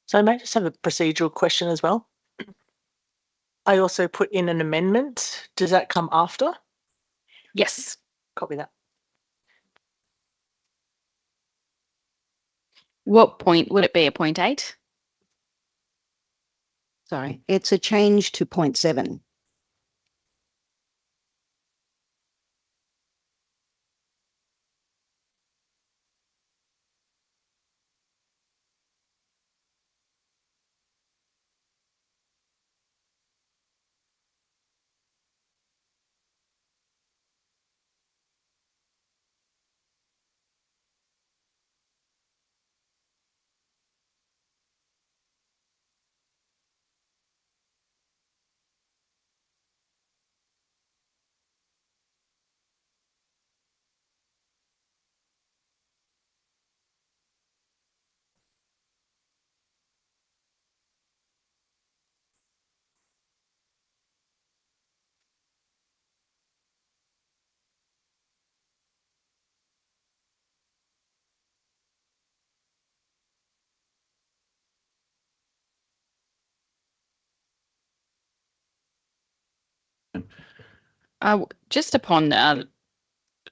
So I may just have a procedural question as well. I also put in an amendment. Does that come after? Yes. Copy that. What point would it be? A point 8? Sorry, it's a change to point 7. Just upon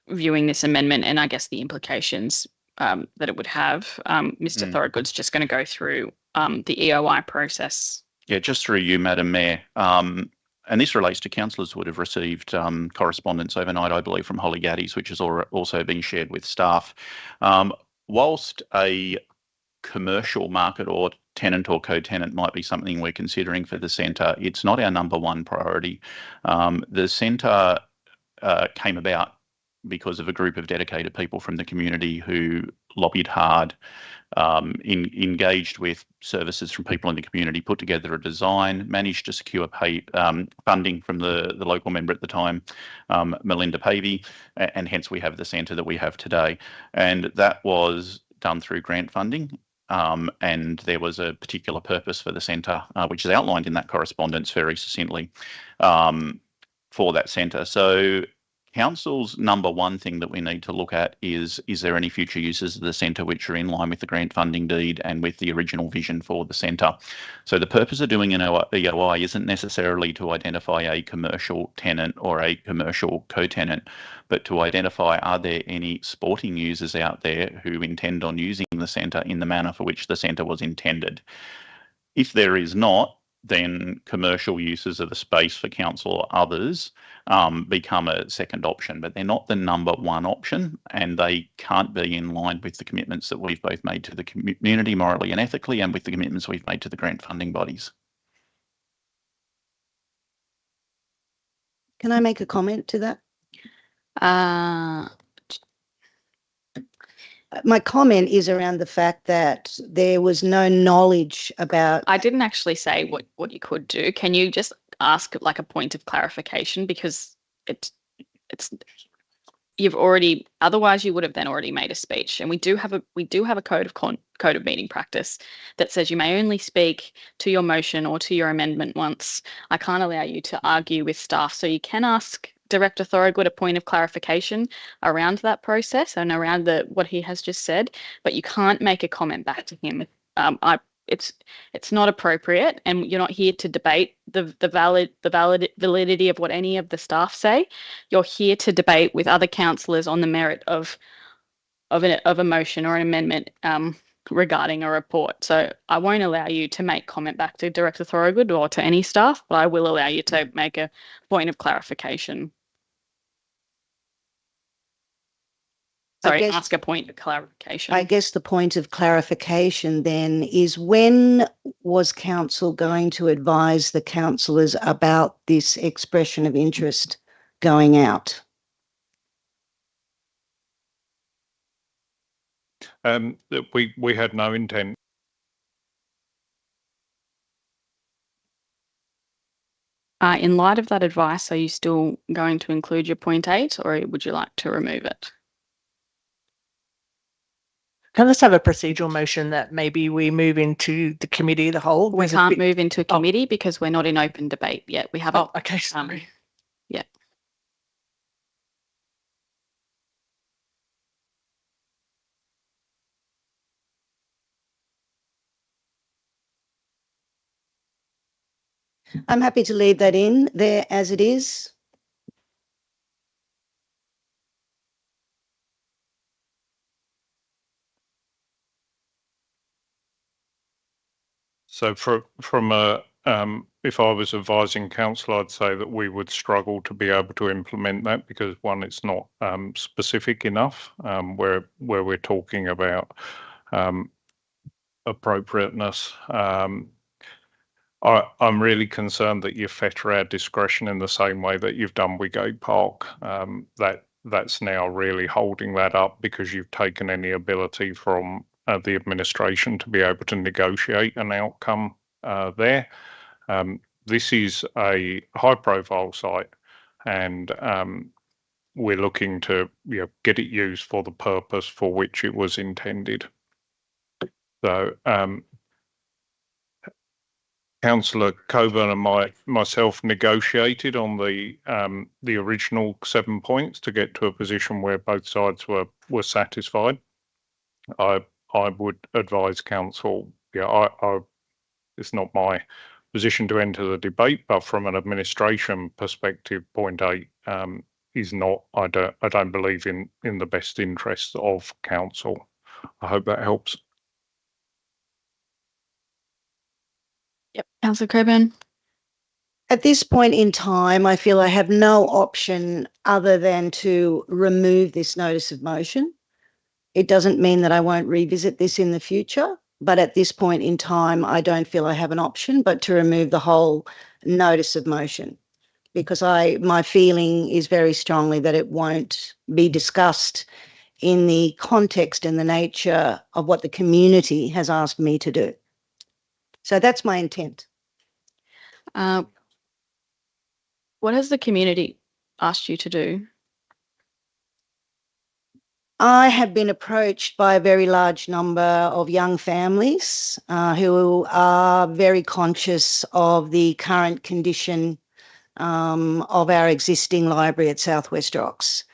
viewing this amendment and I guess the implications that it would have, Mr. Thorogood's just going to go through the EOI process. Yeah, just through you, Madam Mayor. And this relates to councillors who would have received correspondence overnight, I believe, from Holly Gaddies, which has also been shared with staff. Whilst a commercial market or tenant or co-tenant might be something we're considering for the centre, it's not our number one priority. The centre came about because of a group of dedicated people from the community who lobbied hard, engaged with services from people in the community, put together a design, managed to secure funding from the local member at the time, Melinda Pavey, and hence we have the centre that we have today. And that was done through grant funding. And there was a particular purpose for the centre, which is outlined in that correspondence very succinctly for that centre. So council's number one thing that we need to look at is there any future uses of the centre which are in line with the grant funding deed and with the original vision for the centre? So the purpose of doing an EOI isn't necessarily to identify a commercial tenant or a commercial co-tenant, but to identify, are there any sporting users out there who intend on using the centre in the manner for which the centre was intended? If there is not, then commercial uses of the space for council or others become a second option, but they're not the number one option, and they can't be in line with the commitments that we've both made to the community morally and ethically, and with the commitments we've made to the grant funding bodies. Can I make a comment to that? My comment is around the fact that there was no knowledge about. I didn't actually say what you could do. Can you just ask like a point of clarification, because it's you've already, otherwise you would have then already made a speech, and we do have a code of meeting practice that says you may only speak to your motion or to your amendment once. I can't allow you to argue with staff, so you can ask Director Thorogood a point of clarification around that process and around what he has just said, but you can't make a comment back to him. It's not appropriate, and you're not here to debate the validity of what any of the staff say. You're here to debate with other councillors on the merit of a motion or an amendment regarding a report. So I won't allow you to make comment back to Director Thorogood or to any staff, but I will allow you to make a point of clarification. Sorry, ask a point of clarification. I guess the point of clarification then is, when was council going to advise the councillors about this expression of interest going out? We had no intent. In light of that advice, are you still going to include your point 8, or would you like to remove it? Can I just have a procedural motion that maybe we move into the committee of the whole? We can't move into a committee because we're not in open debate yet. We haven't. Oh, okay, sorry. Yeah. I'm happy to leave that in there as it is. So from a if I was advising council, I'd say that we would struggle to be able to implement that because one, it's not specific enough where we're talking about appropriateness. I'm really concerned that you fetter our discretion in the same way that you've done with Gate Park. That's now really holding that up because you've taken any ability from the administration to be able to negotiate an outcome there. This is a high-profile site, and we're looking to get it used for the purpose for which it was intended. So, Councillor Coburn and myself negotiated on the original 7 points to get to a position where both sides were satisfied. I would advise council. It's not my position to enter the debate, but from an administration perspective, point 8 is not. I don't believe in the best interests of council. I hope that helps. Yep, Councillor Coburn. At this point in time, I feel I have no option other than to remove this notice of motion. It doesn't mean that I won't revisit this in the future, but at this point in time, I don't feel I have an option but to remove the whole notice of motion, because my feeling is very strongly that it won't be discussed in the context and the nature of what the community has asked me to do. So that's my intent. What has the community asked you to do? I have been approached by a very large number of young families who are very conscious of the current condition of our existing library at South West Rocks.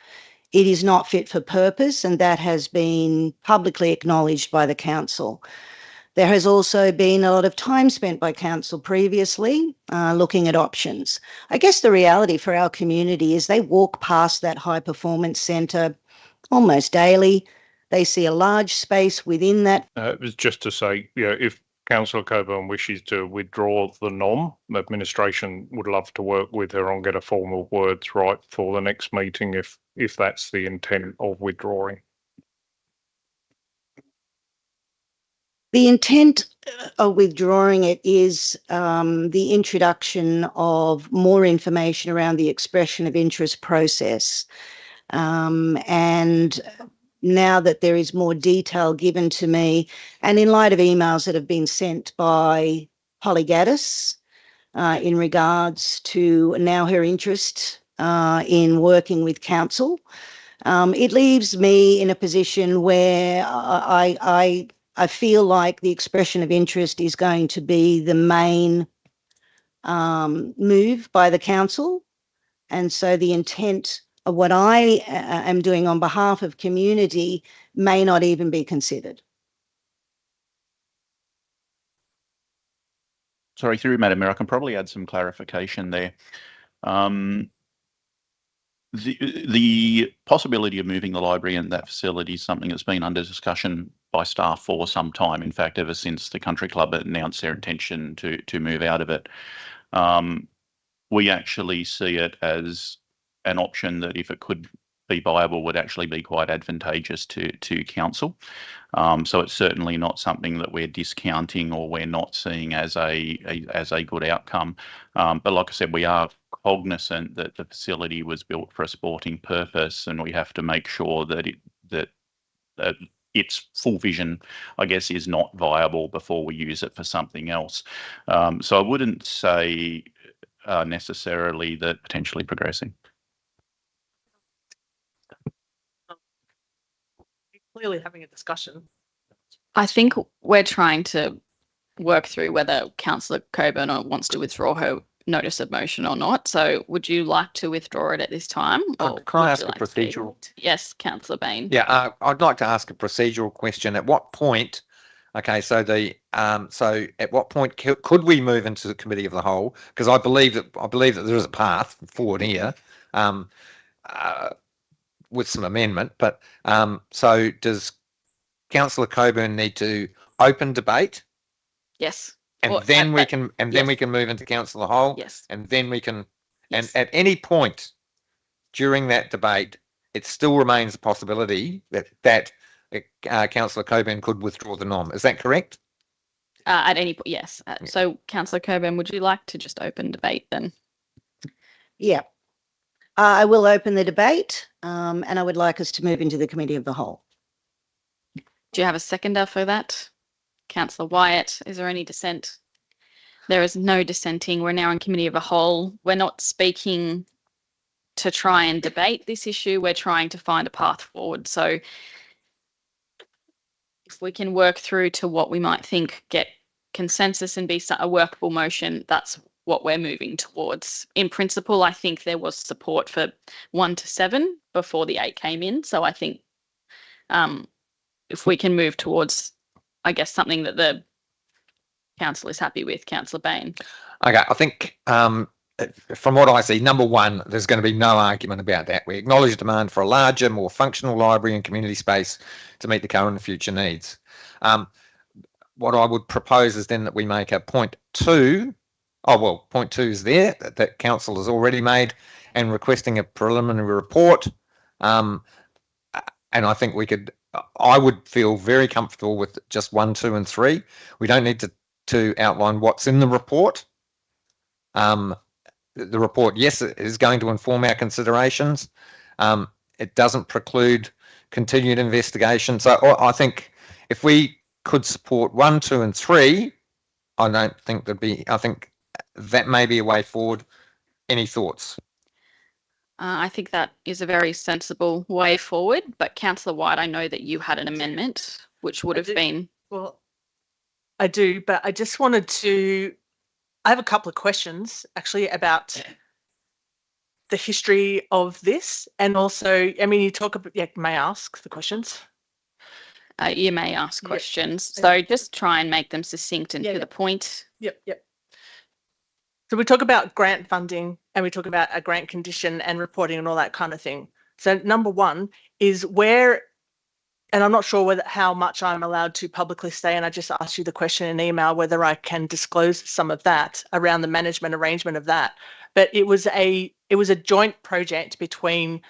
It is not fit for purpose, and that has been publicly acknowledged by the council. There has also been a lot of time spent by council previously looking at options. I guess the reality for our community is they walk past that high performance centre almost daily. They see a large space within that. It was just to say, if Councillor Coburn wishes to withdraw the NOM, the administration would love to work with her on get a form of words right for the next meeting if that's the intent of withdrawing. The intent of withdrawing it is the introduction of more information around the expression of interest process. And now that there is more detail given to me, and in light of emails that have been sent by Holly Gaddis in regards to now her interest in working with council, it leaves me in a position where I feel like the expression of interest is going to be the main move by the council. And so the intent of what I am doing on behalf of community may not even be considered. Sorry, through Madam Mayor, I can probably add some clarification there. The possibility of moving the library and that facility is something that's been under discussion by staff for some time. In fact, ever since the Country Club announced their intention to move out of it. We actually see it as an option that, if it could be viable, would actually be quite advantageous to council. So it's certainly not something that we're discounting or we're not seeing as a good outcome. But like I said, we are cognizant that the facility was built for a sporting purpose, and we have to make sure that its full vision, I guess, is not viable before we use it for something else. So I wouldn't say necessarily that potentially progressing. Clearly having a discussion. I think we're trying to work through whether Councillor Coburn wants to withdraw her notice of motion or not. So would you like to withdraw it at this time? Or Can I would ask you a like to speak? procedural? Yes, Councillor Bain. Yeah, I'd like to ask a procedural question. At what point Okay, so so at what point could we move into the committee of the whole? Because I believe that there is a path forward here, with some amendment. But so does Councillor Coburn need to open debate, Yes. and Or then we at- can yes. move into council of the whole, Yes. and then we can Yes. and at any point during that debate, it still remains a possibility that Councillor Coburn could withdraw the nom. Is that correct? At any point, yes. So, Councillor Coburn, would you like to just open debate then? Yeah. I will open the debate, and I would like us to move into the committee of the whole. Do you have a seconder for that? Councillor Wyatt, is there any dissent? There is no dissenting. We're now in committee of the whole. We're not speaking to try and debate this issue. We're trying to find a path forward. So if we can work through to what we might think get consensus and be a workable motion, that's what we're moving towards. In principle, I think there was support for 1 to 7 before the 8 came in. So I think if we can move towards, I guess, something that the council is happy with, Councillor Bain. Okay, I think from what I see, number one, there's going to be no argument about that. We acknowledge demand for a larger, more functional library and community space to meet the current and future needs. What I would propose is then that we make a point 2. Oh, well, point 2 is there that council has already made, and requesting a preliminary report. And I think I would feel very comfortable with just 1, 2 and 3. We don't need to outline what's in the report. The report, yes, it is going to inform our considerations. It doesn't preclude continued investigation. So I think if we could support 1, 2 and 3, I think that may be a way forward. Any thoughts? I think that is a very sensible way forward. But Councillor White, I know that you had an amendment, which would have been. Well, I do, but I just wanted to. I have a couple of questions actually about the history of this, and also, I mean, you talk about. Yeah, may I ask the questions? You may ask questions. So just try and make them succinct and to the point. Yep. So we talk about grant funding, and we talk about a grant condition and reporting and all that kind of thing. So number one is where, and I'm not sure how much I'm allowed to publicly say, and I just asked you the question in email whether I can disclose some of that around the management arrangement of that. But it was a joint project between,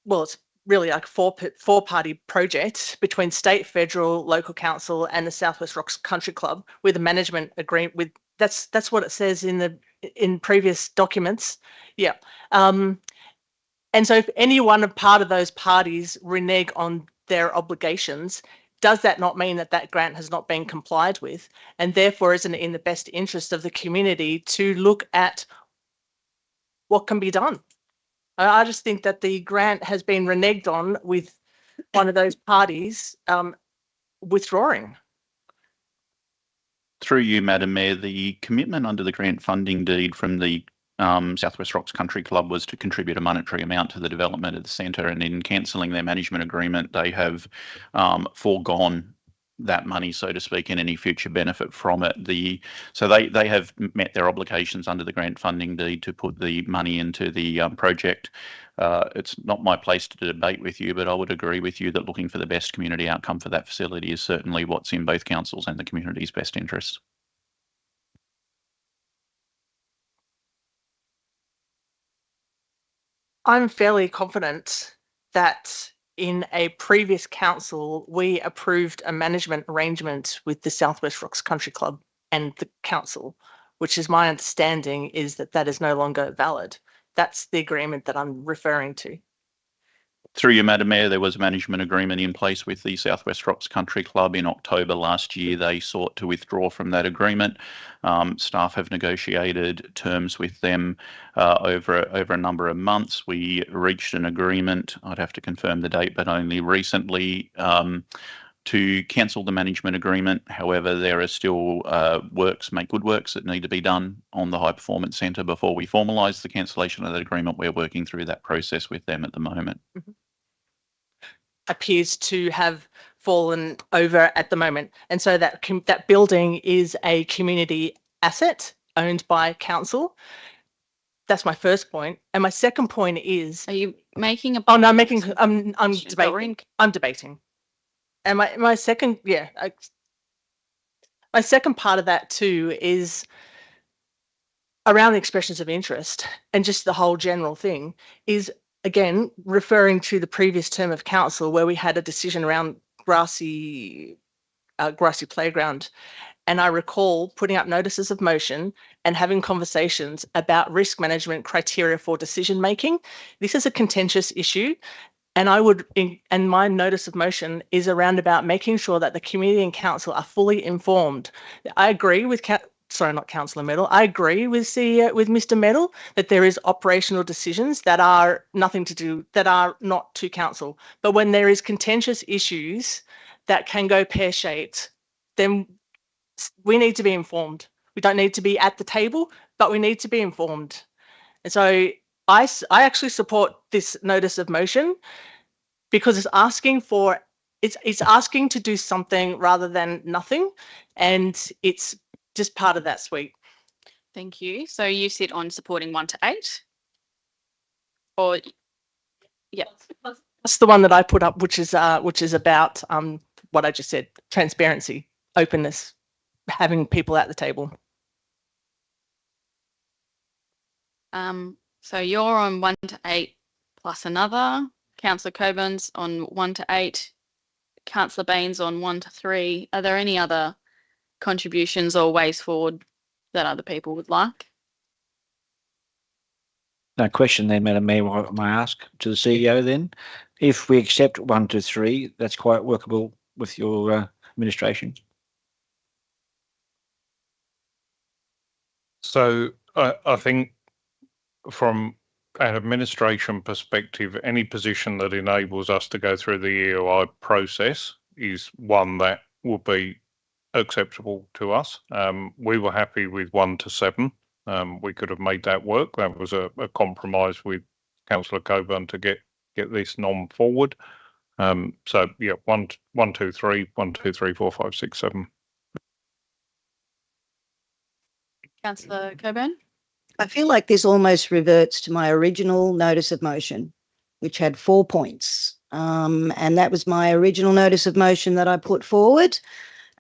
well, it's really like four-party project between state, federal, local council, and the Southwest Rocks Country Club with a management agreement with. That's what it says in previous documents. Yeah. And so if any part of those parties renege on their obligations, does that not mean that grant has not been complied with? And therefore, isn't it in the best interest of the community to look at what can be done? I just think that the grant has been reneged on with one of those parties withdrawing. Through you, Madam Mayor, the commitment under the grant funding deed from the Southwest Rocks Country Club was to contribute a monetary amount to the development of the centre, and in cancelling their management agreement, they have foregone that money, so to speak, and any future benefit from it. So they have met their obligations under the grant funding deed to put the money into the project. It's not my place to debate with you, but I would agree with you that looking for the best community outcome for that facility is certainly what's in both councils and the community's best interests. I'm fairly confident that in a previous council, we approved a management arrangement with the Southwest Rocks Country Club and the council, which is my understanding is that is no longer valid. That's the agreement that I'm referring to. Through you, Madam Mayor, there was a management agreement in place with the Southwest Rocks Country Club in October last year. They sought to withdraw from that agreement. Staff have negotiated terms with them over a number of months. We reached an agreement, I'd have to confirm the date, but only recently, to cancel the management agreement. However, there are still make good works that need to be done on the High Performance Centre before we formalise the cancellation of that agreement. We're working through that process with them at the moment. Appears to have fallen over at the moment. And so that that building is a community asset owned by council. That's my first point. And my second point is, Are you making a? oh no, I'm We're debating. I'm debating. And my second, my second part of that too is around the expressions of interest and just the whole general thing is, again, referring to the previous term of council where we had a decision around grassy playground. And I recall putting up notices of motion and having conversations about risk management criteria for decision making. This is a contentious issue. And and my notice of motion is around about making sure that the community and council are fully informed. I agree with sorry, not Councillor Medal. I agree with Mr. Medal that there is operational decisions that are that are not to council. But when there is contentious issues that can go pear-shaped, then we need to be informed. We don't need to be at the table, but we need to be informed. And so I actually support this notice of motion because it's asking to do something rather than nothing, and it's just part of that suite. Thank you. So you sit on supporting 1 to 8, or yeah, That's the one that I put up, which is about what I just said: transparency, openness, having people at the table. So you're on 1 to 8 plus another. Councillor Coburn's on 1 to 8. Councillor Baines on 1 to 3. Are there any other contributions or ways forward that other people would like? No question then, Madam Mayor. What may I ask to the CEO then? If we accept 1 to 3, that's quite workable with your administration. So I think from an administration perspective, any position that enables us to go through the EOI process is one that will be acceptable to us. We were happy with 1 to 7. We could have made that work. That was a compromise with Councillor Coburn to get this nom forward. So yeah, 1, 2, 3, 1, 2, 3, 4, 5, 6, 7. Councillor Coburn? I feel like this almost reverts to my original notice of motion, which had 4 points. And that was my original notice of motion that I put forward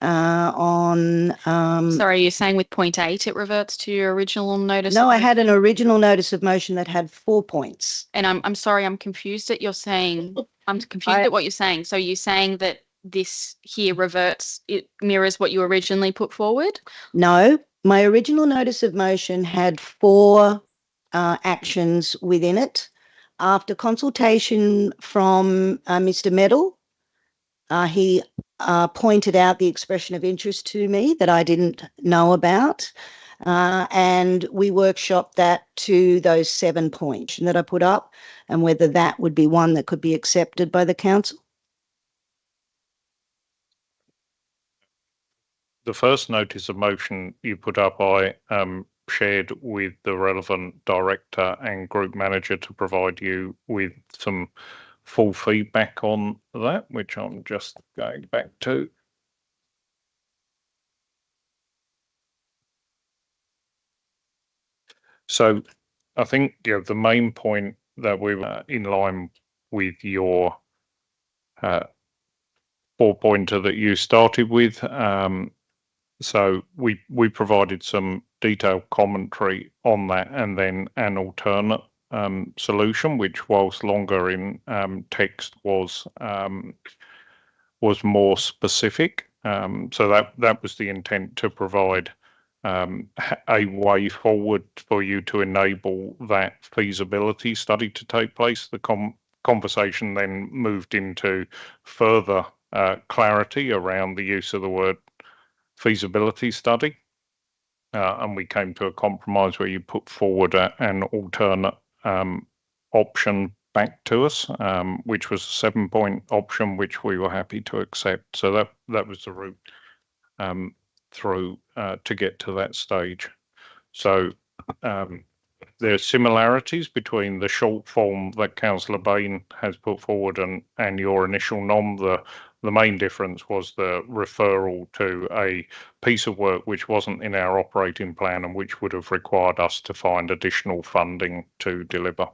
on... Sorry, you're saying with point 8 it reverts to your original notice? No, I had an original notice of motion that had 4 points. And I'm sorry, I'm confused at you're saying. I'm confused at what you're saying. So you're saying that this here reverts, it mirrors what you originally put forward? No, my original notice of motion had 4 actions within it. After consultation from Mr. Medal, he pointed out the expression of interest to me that I didn't know about. And we workshopped that to those 7 points that I put up, and whether that would be one that could be accepted by the council. The first notice of motion you put up, I shared with the relevant director and group manager to provide you with some full feedback on that, which I'm just going back to. So I think the main point that we were in line with your 4-pointer that you started with. So we provided some detailed commentary on that, and then an alternate solution, which whilst longer in text was more specific. So that was the intent, to provide a way forward for you to enable that feasibility study to take place. The conversation then moved into further clarity around the use of the word feasibility study, and we came to a compromise where you put forward an alternate option back to us, which was a 7-point option, which we were happy to accept. So that was the route through to get to that stage. So there are similarities between the short form that Councillor Bain has put forward and your initial nom. The The main difference was the referral to a piece of work which wasn't in our operating plan and which would have required us to find additional funding to deliver.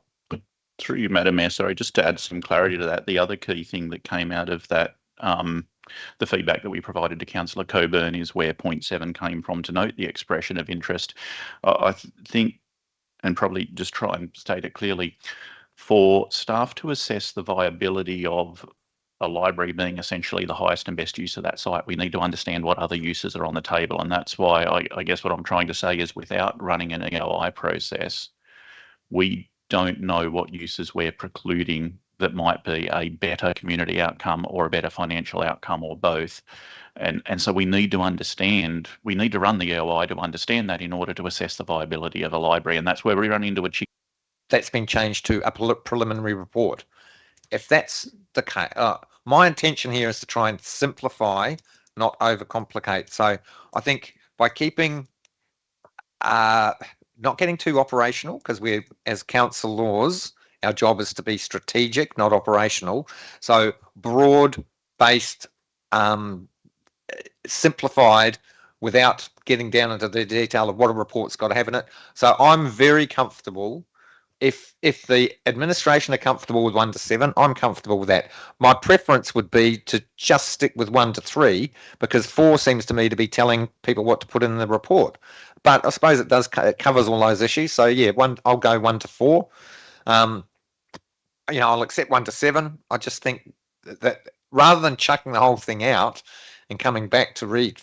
Through you, Madam Mayor, sorry, just to add some clarity to that, the other key thing that came out of that, the feedback that we provided to Councillor Coburn is where point 7 came from, to note the expression of interest. I think, and probably just try and state it clearly, for staff to assess the viability of a library being essentially the highest and best use of that site, we need to understand what other uses are on the table. And that's why I guess what I'm trying to say is, without running an EOI process, we don't know what uses we're precluding that might be a better community outcome or a better financial outcome, or both. And so we need to understand, we need to run the EOI to understand that in order to assess the viability of a library. And that's where we run into a chicken. That's been changed to a preliminary report. If that's the case, my intention here is to try and simplify, not overcomplicate. So I think by keeping not getting too operational, because we're, as councillors, our job is to be strategic, not operational. So broad-based, simplified, without getting down into the detail of what a report's got to have in it. So I'm very comfortable. If the administration are comfortable with 1 to 7, I'm comfortable with that. My preference would be to just stick with 1 to 3, because 4 seems to me to be telling people what to put in the report. But I suppose it covers all those issues. So yeah, I'll go 1 to 4. I'll accept 1 to 7. I just think that rather than chucking the whole thing out and coming back to read,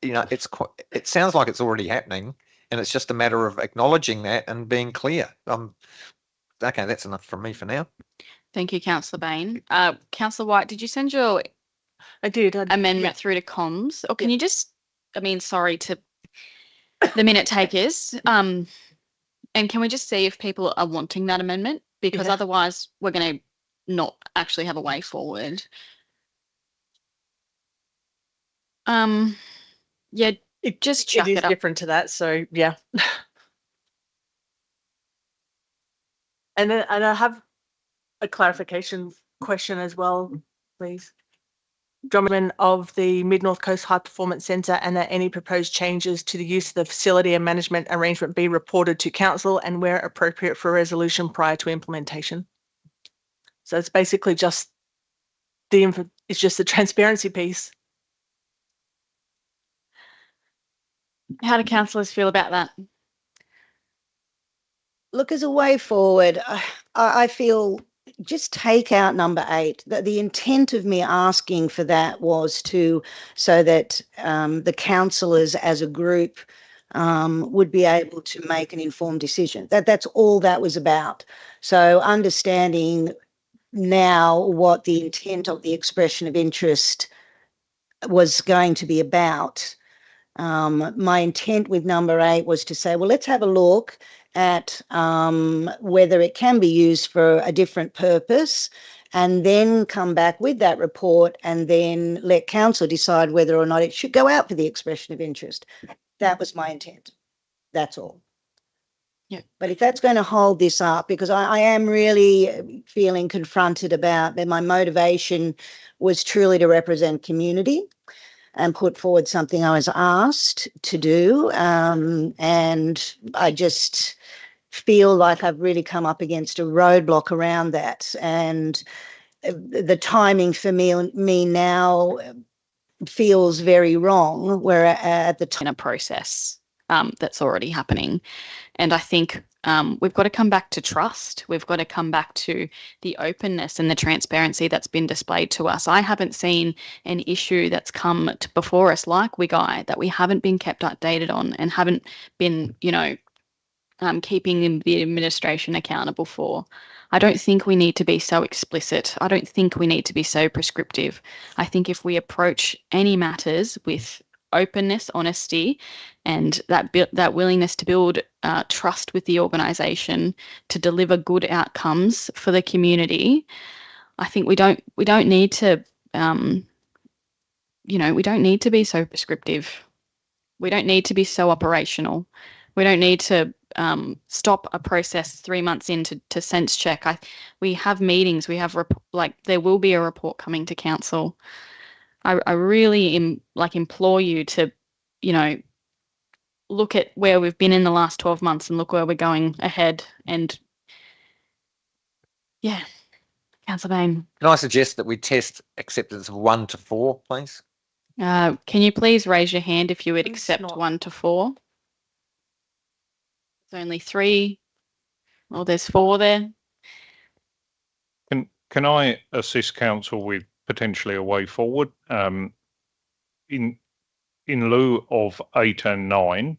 it sounds like it's already happening, and it's just a matter of acknowledging that and being clear. Okay, that's enough from me for now. Thank you, Councillor Bain. Councillor White, did you send your I did. amendment through to comms? Or can you just, sorry to the minute takers, and can we just see if people are wanting that amendment? Because otherwise we're going to not actually have a way forward. Just chuck it is it up. different to that, so yeah. And I have a clarification question as well, please. Document of the Mid-North Coast High Performance Centre, and that any proposed changes to the use of the facility and management arrangement be reported to council and where appropriate for resolution prior to implementation. So it's basically just the transparency piece. How do councillors feel about that? Look, as a way forward, I feel just take out number 8. The intent of me asking for that was so that the councillors as a group would be able to make an informed decision. That's all that was about. So understanding now what the intent of the expression of interest was going to be about. My intent with number 8 was to say, well, let's have a look at whether it can be used for a different purpose, and then come back with that report, and then let council decide whether or not it should go out for the expression of interest. That was my intent. That's all. Yeah. But if that's going to hold this up, because I am really feeling confronted about that, my motivation was truly to represent community and put forward something I was asked to do. And I just feel like I've really come up against a roadblock around that. And the timing for me now feels very wrong, where at the time. In a process that's already happening. And I think we've got to come back to trust. We've got to come back to the openness and the transparency that's been displayed to us. I haven't seen an issue that's come before us like WIGI that we haven't been kept updated on and haven't been, keeping the administration accountable for. I don't think we need to be so explicit. I don't think we need to be so prescriptive. I think if we approach any matters with openness, honesty, and that willingness to build trust with the organisation to deliver good outcomes for the community, I think we don't need to, we don't need to be so prescriptive. We don't need to be so operational. We don't need to stop a process 3 months in to sense check. We have meetings. We have there will be a report coming to council. I really implore you to, look at where we've been in the last 12 months and look where we're going ahead. And yeah, Councillor Bain. Can I suggest that we test acceptance of 1 to 4, please? Can you please raise your hand if you would Please accept not. 1 to 4? There's only 3. Well, there's 4 there. Can I assist council with potentially a way forward? In lieu of 8 and 9,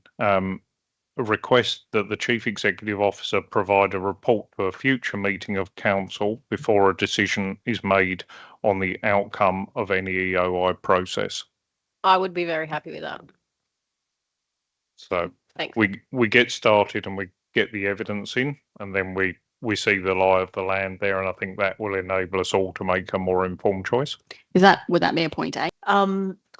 request that the Chief Executive Officer provide a report to a future meeting of council before a decision is made on the outcome of any EOI process. I would be very happy with that. So Thanks. we get started and we get the evidence in, and then we see the lie of the land there, and I think that will enable us all to make a more informed choice. Would that be a point A?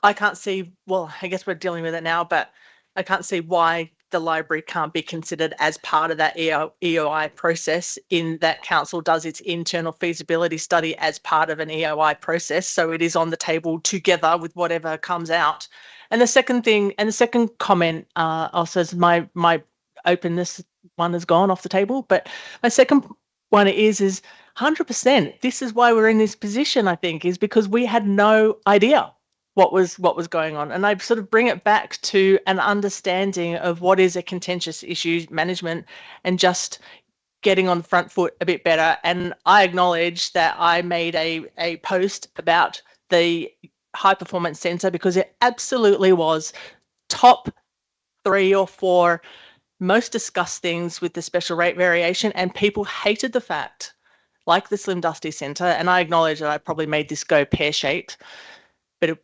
I can't see, well, I guess we're dealing with it now, but I can't see why the library can't be considered as part of that EOI process, in that council does its internal feasibility study as part of an EOI process. So it is on the table together with whatever comes out. And the second thing, and the second comment also is my openness one has gone off the table, but my second one is 100%. This is why we're in this position, I think, is because we had no idea what was going on. And I sort of bring it back to an understanding of what is a contentious issue management and just getting on the front foot a bit better. And I acknowledge that I made a post about the high performance centre because it absolutely was top 3 or 4 most discussed things with the special rate variation, and people hated the fact, like the Slim Dusty Centre, and I acknowledge that I probably made this go pear-shaped, but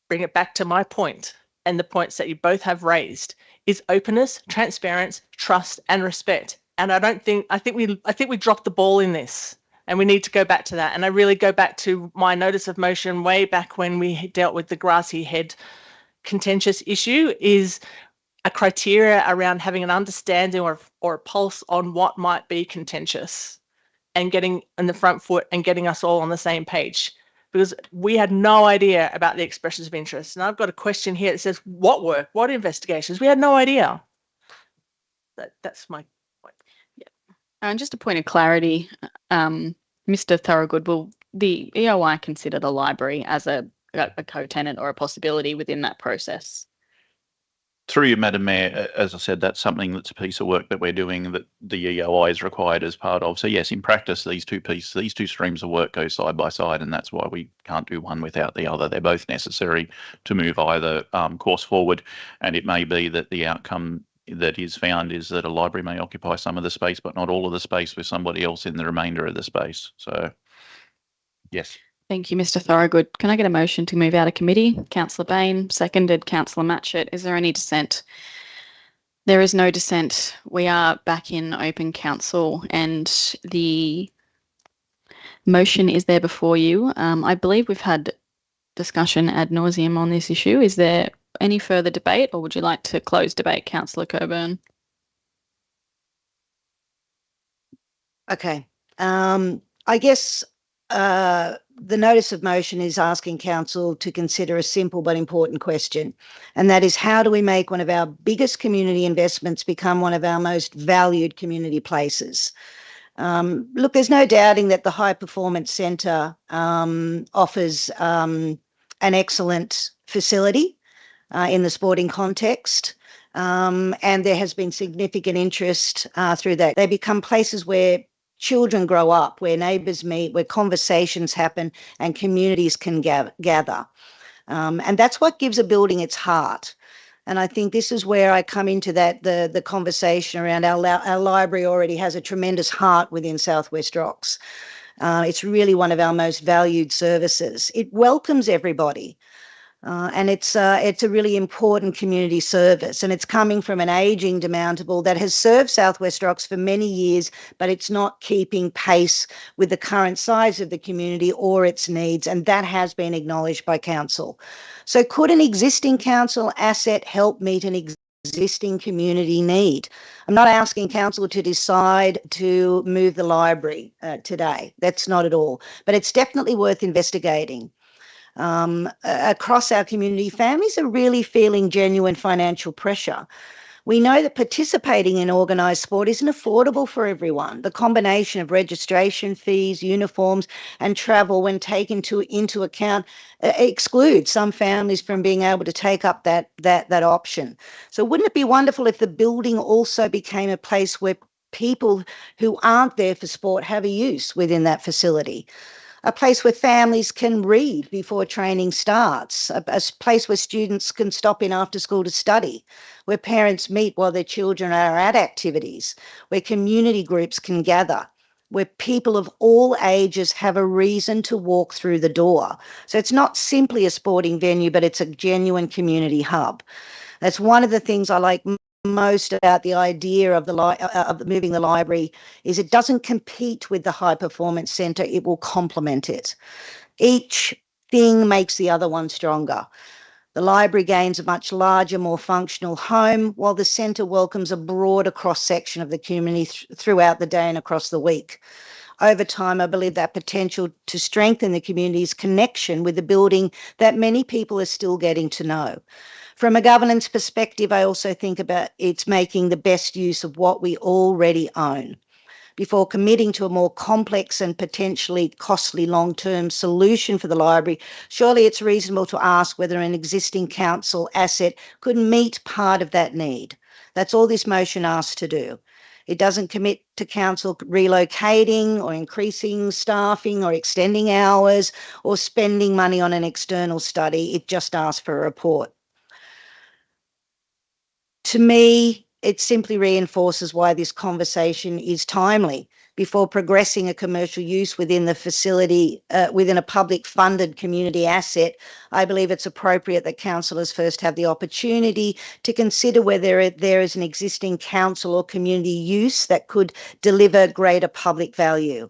bring it back to my point, and the points that you both have raised, is openness, transparency, trust, and respect. And I think we dropped the ball in this, and we need to go back to that. And I really go back to my notice of motion way back when we dealt with the grassy head contentious issue, is a criteria around having an understanding or a pulse on what might be contentious, and getting in the front foot and getting us all on the same page. Because we had no idea about the expressions of interest. And I've got a question here that says, what work, what investigations? We had no idea. That's my point. Yeah. And just a point of clarity, Mr. Thorogood, will the EOI consider the library as a co-tenant or a possibility within that process? Through you, Madam Mayor, as I said, that's something that's a piece of work that we're doing that the EOI is required as part of. So yes, in practice, these two streams of work go side by side, and that's why we can't do one without the other. They're both necessary to move either course forward, and it may be that the outcome that is found is that a library may occupy some of the space, but not all of the space, with somebody else in the remainder of the space. So yes. Thank you, Mr. Thorogood. Can I get a motion to move out of committee? Councillor Bain, seconded. Councillor Matchett. Is there any dissent? There is no dissent. We are back in open council, and the motion is there before you. I believe we've had discussion ad nauseum on this issue. Is there any further debate, or would you like to close debate, Councillor Coburn? Okay. I guess the notice of motion is asking council to consider a simple but important question, and that is, how do we make one of our biggest community investments become one of our most valued community places? Look, there's no doubting that the High Performance Centre offers an excellent facility in the sporting context, and there has been significant interest through that. They become places where children grow up, where neighbours meet, where conversations happen and communities can gather. And that's what gives a building its heart. And I think this is where I come into that, the conversation around our library already has a tremendous heart within South West Rocks. It's really one of our most valued services. It welcomes everybody. And it's a really important community service, and it's coming from an ageing demountable that has served South West Rocks for many years, but it's not keeping pace with the current size of the community or its needs, and that has been acknowledged by council. So could an existing council asset help meet an existing community need? I'm not asking council to decide to move the library today. That's not at all, but it's definitely worth investigating. across our community, families are really feeling genuine financial pressure. We know that participating in organised sport isn't affordable for everyone. The combination of registration fees, uniforms and travel, when taken into account, excludes some families from being able to take up that option. So wouldn't it be wonderful if the building also became a place where people who aren't there for sport have a use within that facility? A place where families can read before training starts, a place where students can stop in after school to study, where parents meet while their children are at activities, where community groups can gather, where people of all ages have a reason to walk through the door. So it's not simply a sporting venue, but it's a genuine community hub. That's one of the things I like most about the idea of moving the library, is it doesn't compete with the high performance centre, it will complement it. Each thing makes the other one stronger. The library gains a much larger, more functional home, while the centre welcomes a broader cross-section of the community throughout the day and across the week. Over time, I believe that potential to strengthen the community's connection with the building that many people are still getting to know. From a governance perspective, I also think about it's making the best use of what we already own. Before committing to a more complex and potentially costly long-term solution for the library, surely it's reasonable to ask whether an existing council asset could meet part of that need. That's all this motion asks to do. It doesn't commit to council relocating or increasing staffing or extending hours or spending money on an external study. It just asks for a report. To me, it simply reinforces why this conversation is timely. Before progressing a commercial use within the facility, within a public funded community asset, I believe it's appropriate that councillors first have the opportunity to consider whether there is an existing council or community use that could deliver greater public value.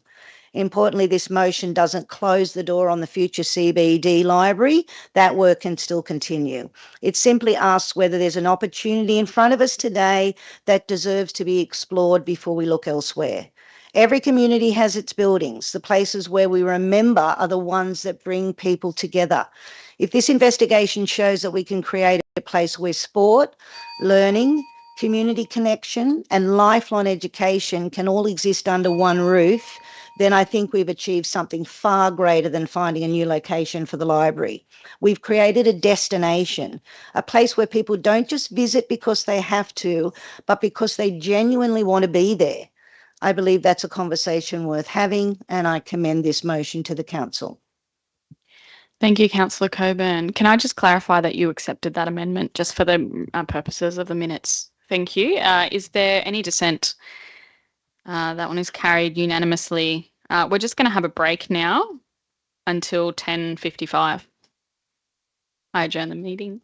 Importantly, this motion doesn't close the door on the future CBD library. That work can still continue. It simply asks whether there's an opportunity in front of us today that deserves to be explored before we look elsewhere. Every community has its buildings. The places where we remember are the ones that bring people together. If this investigation shows that we can create a place where sport, learning, community connection and lifelong education can all exist under one roof, then I think we've achieved something far greater than finding a new location for the library. We've created a destination, a place where people don't just visit because they have to, but because they genuinely want to be there. I believe that's a conversation worth having, and I commend this motion to the council. Thank you, Councillor Coburn. Can I just clarify that you accepted that amendment just for the purposes of the minutes? Thank you. Is there any dissent? That one is carried unanimously. We're just going to have a break now until 10:55. I adjourn the meeting.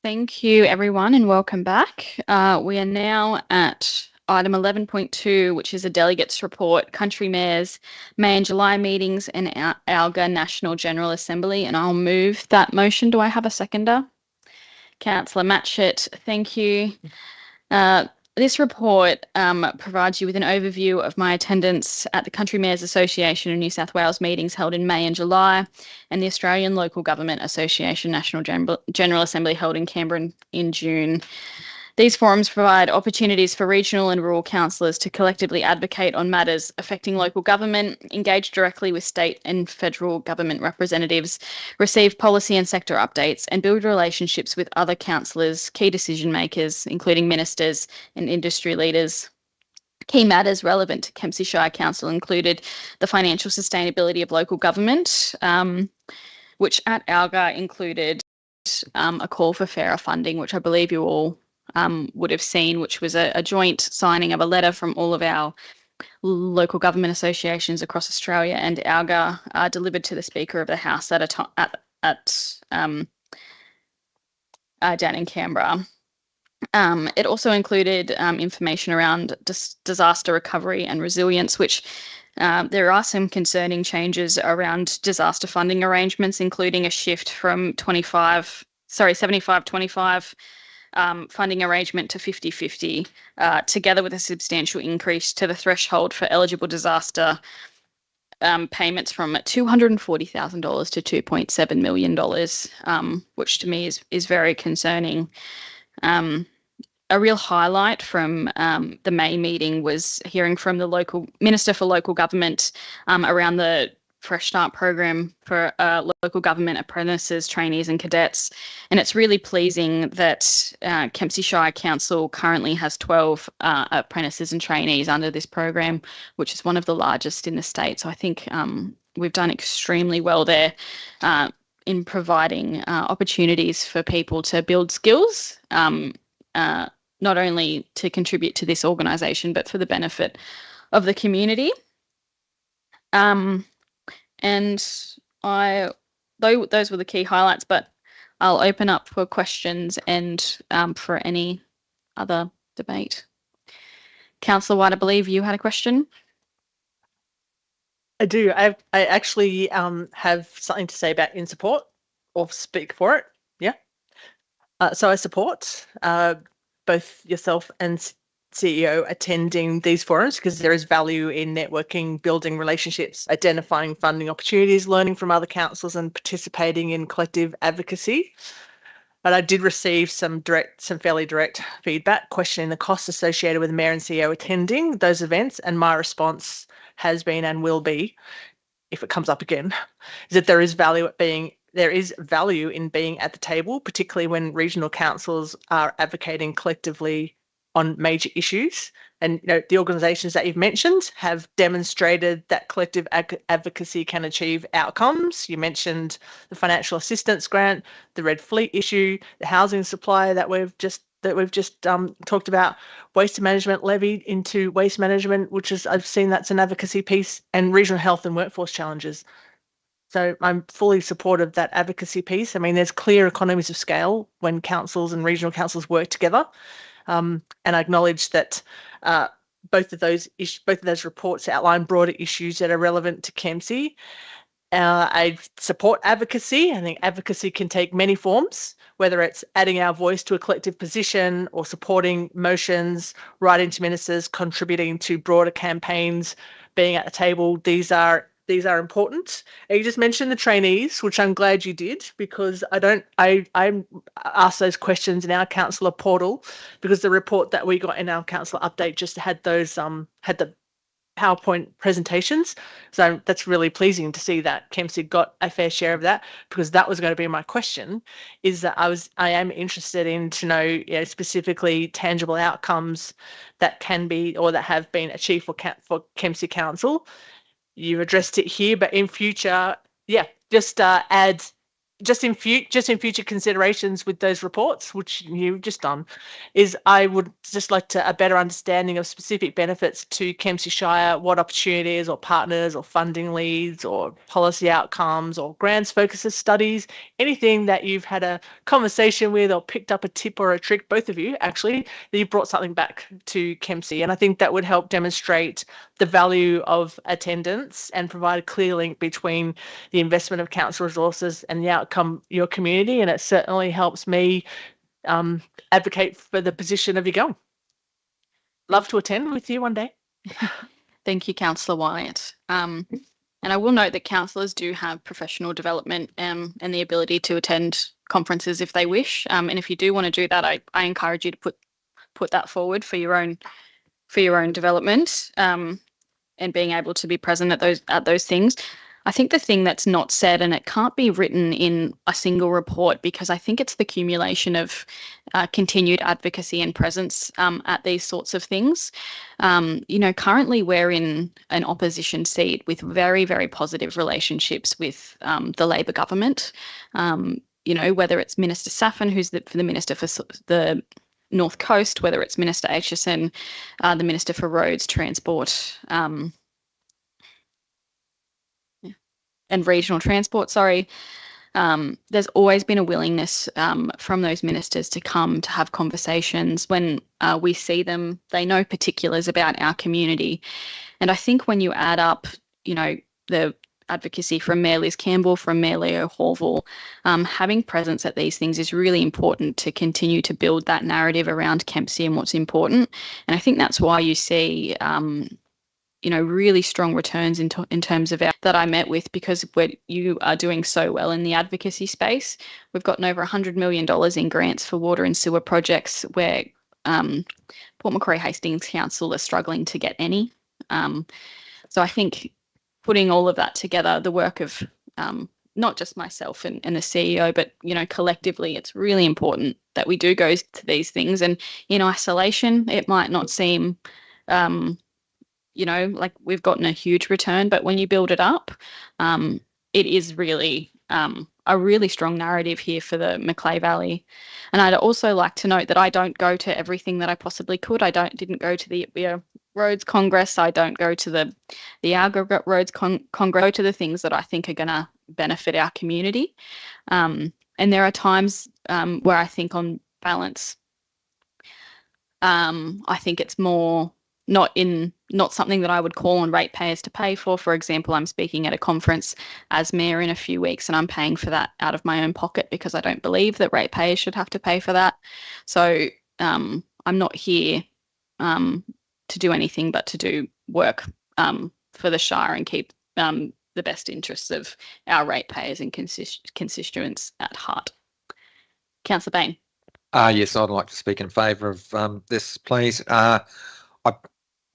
Thank you, everyone, and welcome back. We are now at item 11.2, which is a delegates report, country mayors, May and July meetings, and ALGA National General Assembly. And I'll move that motion. Do I have a seconder? Councillor Matchett, thank you. This report provides you with an overview of my attendance at the Country Mayors Association of New South Wales meetings held in May and July, and the Australian Local Government Association National General Assembly held in Canberra in June. These forums provide opportunities for regional and rural councillors to collectively advocate on matters affecting local government, engage directly with state and federal government representatives, receive policy and sector updates, and build relationships with other councillors, key decision makers, including ministers and industry leaders. Key matters relevant to Kempsey Shire Council included the financial sustainability of local government, which at ALGA included a call for fairer funding, which I believe you all would have seen, which was a joint signing of a letter from all of our local government associations across Australia and ALGA delivered to the Speaker of the House at down in Canberra. It also included information around disaster recovery and resilience, which there are some concerning changes around disaster funding arrangements, including a shift from 75-25 funding arrangement to 50-50, together with a substantial increase to the threshold for eligible disaster payments from $240,000 to $2.7 million, which to me is very concerning. A real highlight from the May meeting was hearing from the local Minister for Local Government around the Fresh Start program for local government apprentices, trainees and cadets. And it's really pleasing that Kempsey Shire Council currently has 12 apprentices and trainees under this program, which is one of the largest in the state. So I think we've done extremely well there in providing opportunities for people to build skills, not only to contribute to this organisation, but for the benefit of the community. And those were the key highlights, but I'll open up for questions and for any other debate. Councillor White, I believe you had a question. I do. I actually have something to say about in support or speak for it. Yeah. So I support both yourself and CEO attending these forums because there is value in networking, building relationships, identifying funding opportunities, learning from other councils and participating in collective advocacy. But I did receive some fairly direct feedback questioning the costs associated with the Mayor and CEO attending those events, and my response has been and will be, if it comes up again, is that there is value in being at the table, particularly when regional councils are advocating collectively on major issues. And the organisations that you've mentioned have demonstrated that collective advocacy can achieve outcomes. You mentioned the financial assistance grant, the Red Fleet issue, the housing supply that we've just talked about, waste management levy into waste management, which is, I've seen that's an advocacy piece, and regional health and workforce challenges. So I'm fully supportive of that advocacy piece. I mean, there's clear economies of scale when councils and regional councils work together. And I acknowledge that both of those reports outline broader issues that are relevant to Kempsey. I support advocacy. I think advocacy can take many forms, whether it's adding our voice to a collective position or supporting motions, writing to ministers, contributing to broader campaigns, being at the table. These are important. And you just mentioned the trainees, which I'm glad you did, because I asked those questions in our councillor portal because the report that we got in our councillor update just had those had the PowerPoint presentations. So that's really pleasing to see that Kempsey got a fair share of that, because that was going to be my question, is that I am interested in to know, specifically tangible outcomes that can be or that have been achieved for Kempsey Council. You've addressed it here, but in future, just add just in future considerations with those reports, which you've just done, is I would just like a better understanding of specific benefits to Kempsey Shire, what opportunities or partners or funding leads or policy outcomes or grants focuses studies, anything that you've had a conversation with or picked up a tip or a trick, both of you actually, that you brought something back to Kempsey. And I think that would help demonstrate the value of attendance and provide a clear link between the investment of council resources and the outcome your community, and it certainly helps me advocate for the position of your going. Love to attend with you one day. Thank you, Councillor Wyatt. And I will note that councillors do have professional development and the ability to attend conferences if they wish. And if you do want to do that, I encourage you to put that forward for your own development and being able to be present at those things. I think the thing that's not said, and it can't be written in a single report, because I think it's the accumulation of continued advocacy and presence at these sorts of things. Currently we're in an opposition seat with very, very positive relationships with the Labor government. Whether it's Minister Saffin, who's the Minister for the North Coast, whether it's Minister Aitchison, the Minister for Roads, Transport, and Regional Transport, there's always been a willingness from those ministers to come to have conversations. When we see them, they know particulars about our community. And I think when you add up, the advocacy from Mayor Liz Campbell, from Mayor Leo Horval, having presence at these things is really important to continue to build that narrative around Kempsey and what's important. And I think that's why you see really strong returns in terms of that I met with, because you are doing so well in the advocacy space. We've gotten over $100 million in grants for water and sewer projects where Port Macquarie Hastings Council are struggling to get any. So I think putting all of that together, the work of not just myself and the CEO, but, collectively, it's really important that we do go to these things. And in isolation, it might not seem like we've gotten a huge return, but when you build it up, it is really a really strong narrative here for the Macleay Valley. And I'd also like to note that I don't go to everything that I possibly could. Didn't go to the Roads Congress. I don't go to the ALGA Roads Congress. I go to the things that I think are going to benefit our community. And there are times where I think on balance, I think it's more not something that I would call on ratepayers to pay for. For example, I'm speaking at a conference as mayor in a few weeks, and I'm paying for that out of my own pocket because I don't believe that ratepayers should have to pay for that. So I'm not here to do anything but to do work for the Shire and keep the best interests of our ratepayers and constituents at heart. Councillor Bain. Yes, I'd like to speak in favour of this, please. I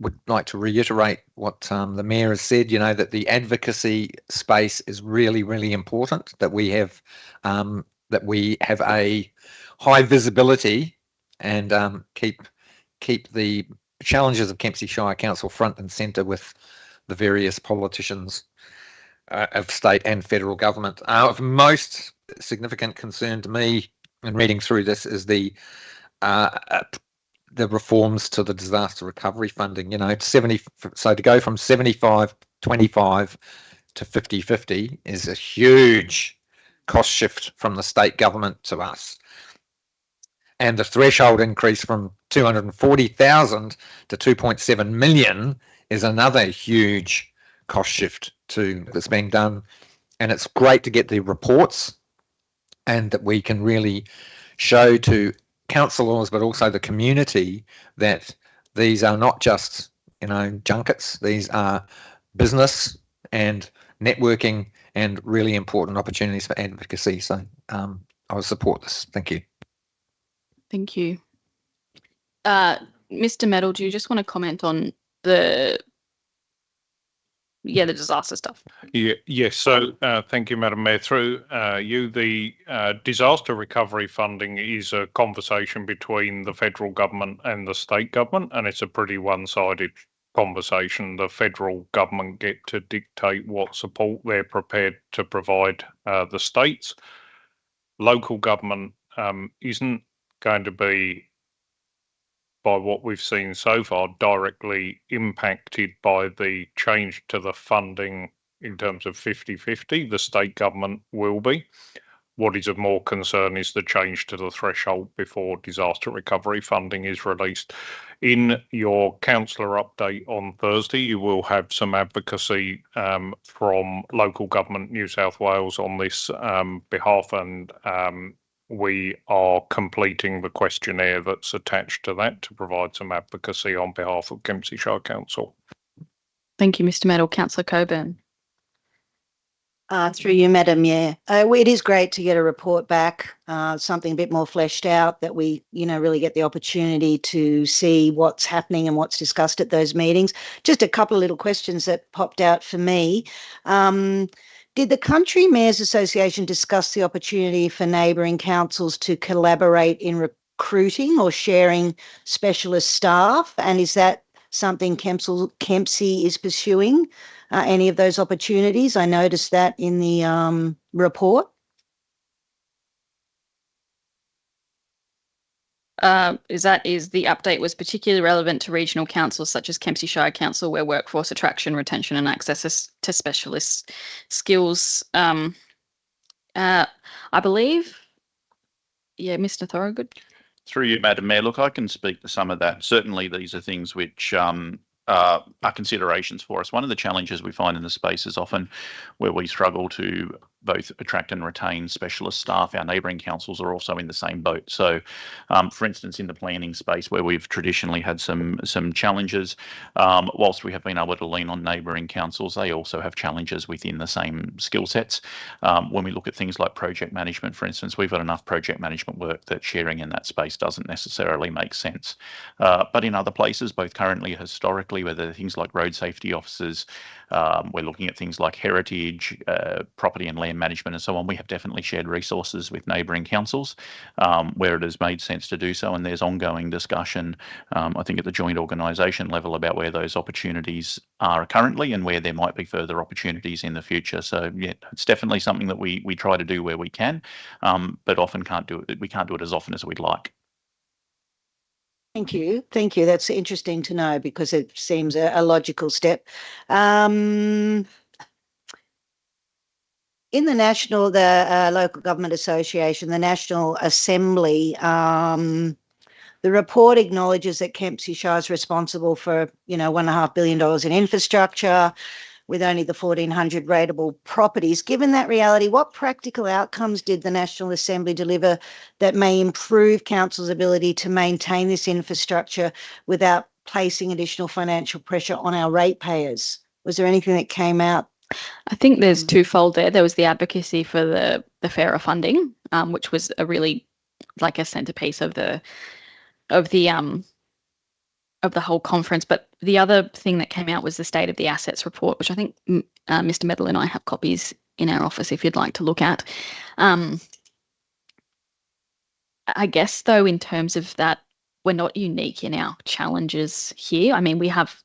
would like to reiterate what the Mayor has said, that the advocacy space is really, really important, that we have a high visibility and keep the challenges of Kempsey Shire Council front and centre with the various politicians of state and federal government. Of most significant concern to me in reading through this is the reforms to the disaster recovery funding. 70. So to go from 75-25 to 50-50 is a huge cost shift from the state government to us. And the threshold increase from 240,000 to 2.7 million is another huge cost shift that's being done. And it's great to get the reports and that we can really show to councillors, but also the community, that these are not just, junkets. These are business and networking and really important opportunities for advocacy. So I will support this. Thank you. Thank you. Mr. Metal, do you just want to comment on the disaster stuff? Yes. So thank you, Madam Mayor. Through you, the disaster recovery funding is a conversation between the federal government and the state government, and it's a pretty one-sided conversation. The federal government get to dictate what support they're prepared to provide the states. local government isn't going to be, by what we've seen so far, directly impacted by the change to the funding in terms of 50/50. The state government will be. What is of more concern is the change to the threshold before disaster recovery funding is released. In your councillor update on Thursday, you will have some advocacy from Local Government New South Wales on this behalf, and we are completing the questionnaire that's attached to that to provide some advocacy on behalf of Kempsey Shire Council. Thank you, Mr. Medal. Councillor Coburn. Through you, Madam Mayor. It is great to get a report back, something a bit more fleshed out, that we, really get the opportunity to see what's happening and what's discussed at those meetings. Just a couple of little questions that popped out for me. Did the Country Mayors Association discuss the opportunity for neighbouring councils to collaborate in recruiting or sharing specialist staff? And is that something Kempsey is pursuing? Any of those opportunities? I noticed that in the report. Is the update was particularly relevant to regional councils such as Kempsey Shire Council, where workforce attraction, retention and access to specialist skills. I believe, Mr. Thorogood. Through you, Madam Mayor, look, I can speak to some of that. Certainly these are things which are considerations for us. One of the challenges we find in the space is often where we struggle to both attract and retain specialist staff. Our neighbouring councils are also in the same boat. So, for instance, in the planning space where we've traditionally had some challenges, whilst we have been able to lean on neighbouring councils, they also have challenges within the same skill sets. When we look at things like project management, for instance, we've got enough project management work that sharing in that space doesn't necessarily make sense. But in other places, both currently and historically, whether they're things like road safety officers, we're looking at things like heritage, property and land management and so on. We have definitely shared resources with neighbouring councils where it has made sense to do so, and there's ongoing discussion, I think, at the joint organisation level about where those opportunities are currently and where there might be further opportunities in the future. So yeah, it's definitely something that we try to do where we can, but often can't do it. We can't do it as often as we'd like. Thank you. That's interesting to know because it seems a logical step. In the Local Government Association, the National Assembly, the report acknowledges that Kempsey Shire is responsible for, $1.5 billion in infrastructure, with only the 1,400 rateable properties. Given that reality, what practical outcomes did the National Assembly deliver that may improve council's ability to maintain this infrastructure without placing additional financial pressure on our ratepayers? Was there anything that came out? I think there's twofold there. There was the advocacy for the fairer funding, which was a really like a centerpiece of the whole conference. But the other thing that came out was the state of the assets report, which I think Mr. Medal and I have copies in our office if you'd like to look at. I guess, though, in terms of that, we're not unique in our challenges here. I mean, we have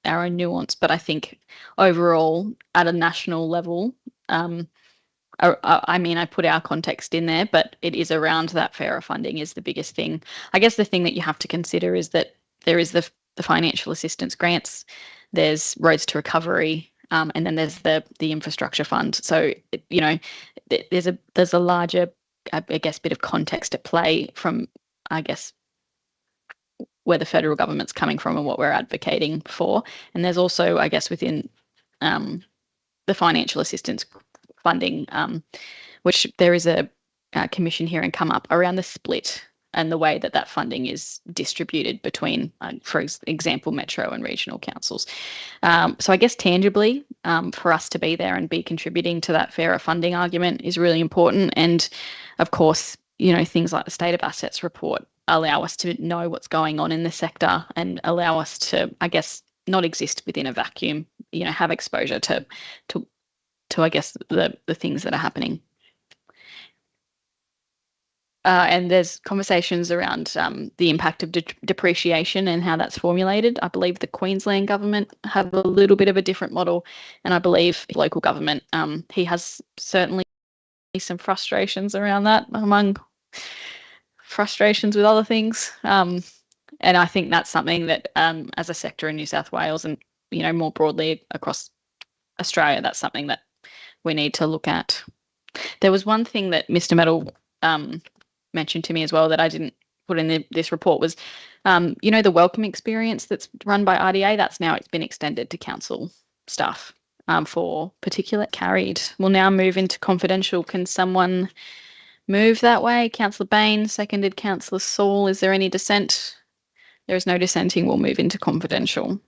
our own nuance, but I think overall at a national level, I put our context in there, but it is around that fairer funding is the biggest thing. I guess the thing that you have to consider is that there is the financial assistance grants, there's roads to recovery, and then there's the infrastructure fund. So, there's a larger, bit of context at play from, where the federal government's coming from and what we're advocating for. And there's also, within the financial assistance funding, which there is a commission hearing come up around the split and the way that funding is distributed between, for example, metro and regional councils. So I guess tangibly, for us to be there and be contributing to that fairer funding argument is really important. And of course, things like the state of assets report allow us to know what's going on in the sector and allow us to, not exist within a vacuum, have exposure to the things that are happening. And there's conversations around the impact of depreciation and how that's formulated. I believe the Queensland government have a little bit of a different model, and I believe local government, he has certainly some frustrations around that among frustrations with other things. And I think that's something that as a sector in New South Wales and, more broadly across Australia, that's something that we need to look at. There was one thing that Mr. Metal mentioned to me as well that I didn't put in this report was, the welcome experience that's run by RDA, it's been extended to council staff for particulate carried. We'll now move into confidential. Can someone move that way? Councillor Bain, seconded Councillor Saul. Is there any dissent? There is no dissenting. We'll move into confidential.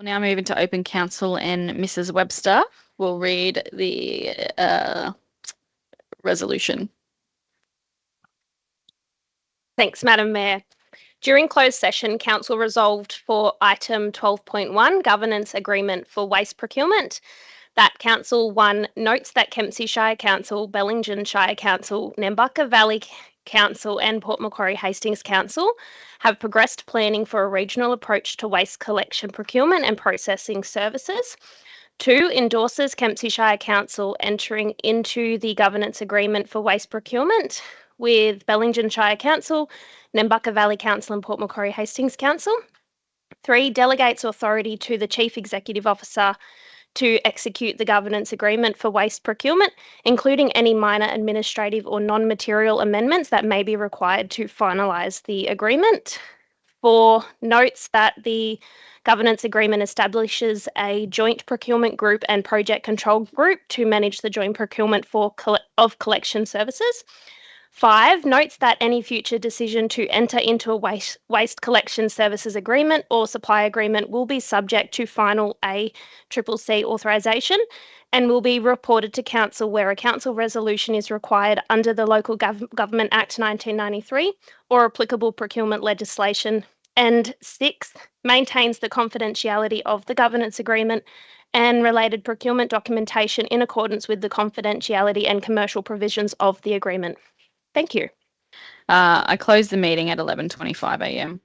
We'll now move into open council, and Mrs. Webster will read the resolution. Thanks, Madam Mayor. During closed session, Council resolved for item 12.1, Governance Agreement for Waste Procurement, that Council 1 notes that Kempsey Shire Council, Bellingen Shire Council, Nambucca Valley Council and Port Macquarie Hastings Council have progressed planning for a regional approach to waste collection, procurement and processing services. 2, endorses Kempsey Shire Council entering into the governance agreement for waste procurement with Bellingen Shire Council, Nambucca Valley Council and Port Macquarie Hastings Council. 3, delegates authority to the Chief Executive Officer to execute the governance agreement for waste procurement, including any minor administrative or non-material amendments that may be required to finalise the agreement. 4, notes that the governance agreement establishes a joint procurement group and project control group to manage the joint procurement of collection services. 5, notes that any future decision to enter into a waste collection services agreement or supply agreement will be subject to final ACCC authorisation and will be reported to Council where a Council resolution is required under the Local Government Act 1993 or applicable procurement legislation. And 6, maintains the confidentiality of the governance agreement and related procurement documentation in accordance with the confidentiality and commercial provisions of the agreement. Thank you. I close the meeting at 11:25 a.m.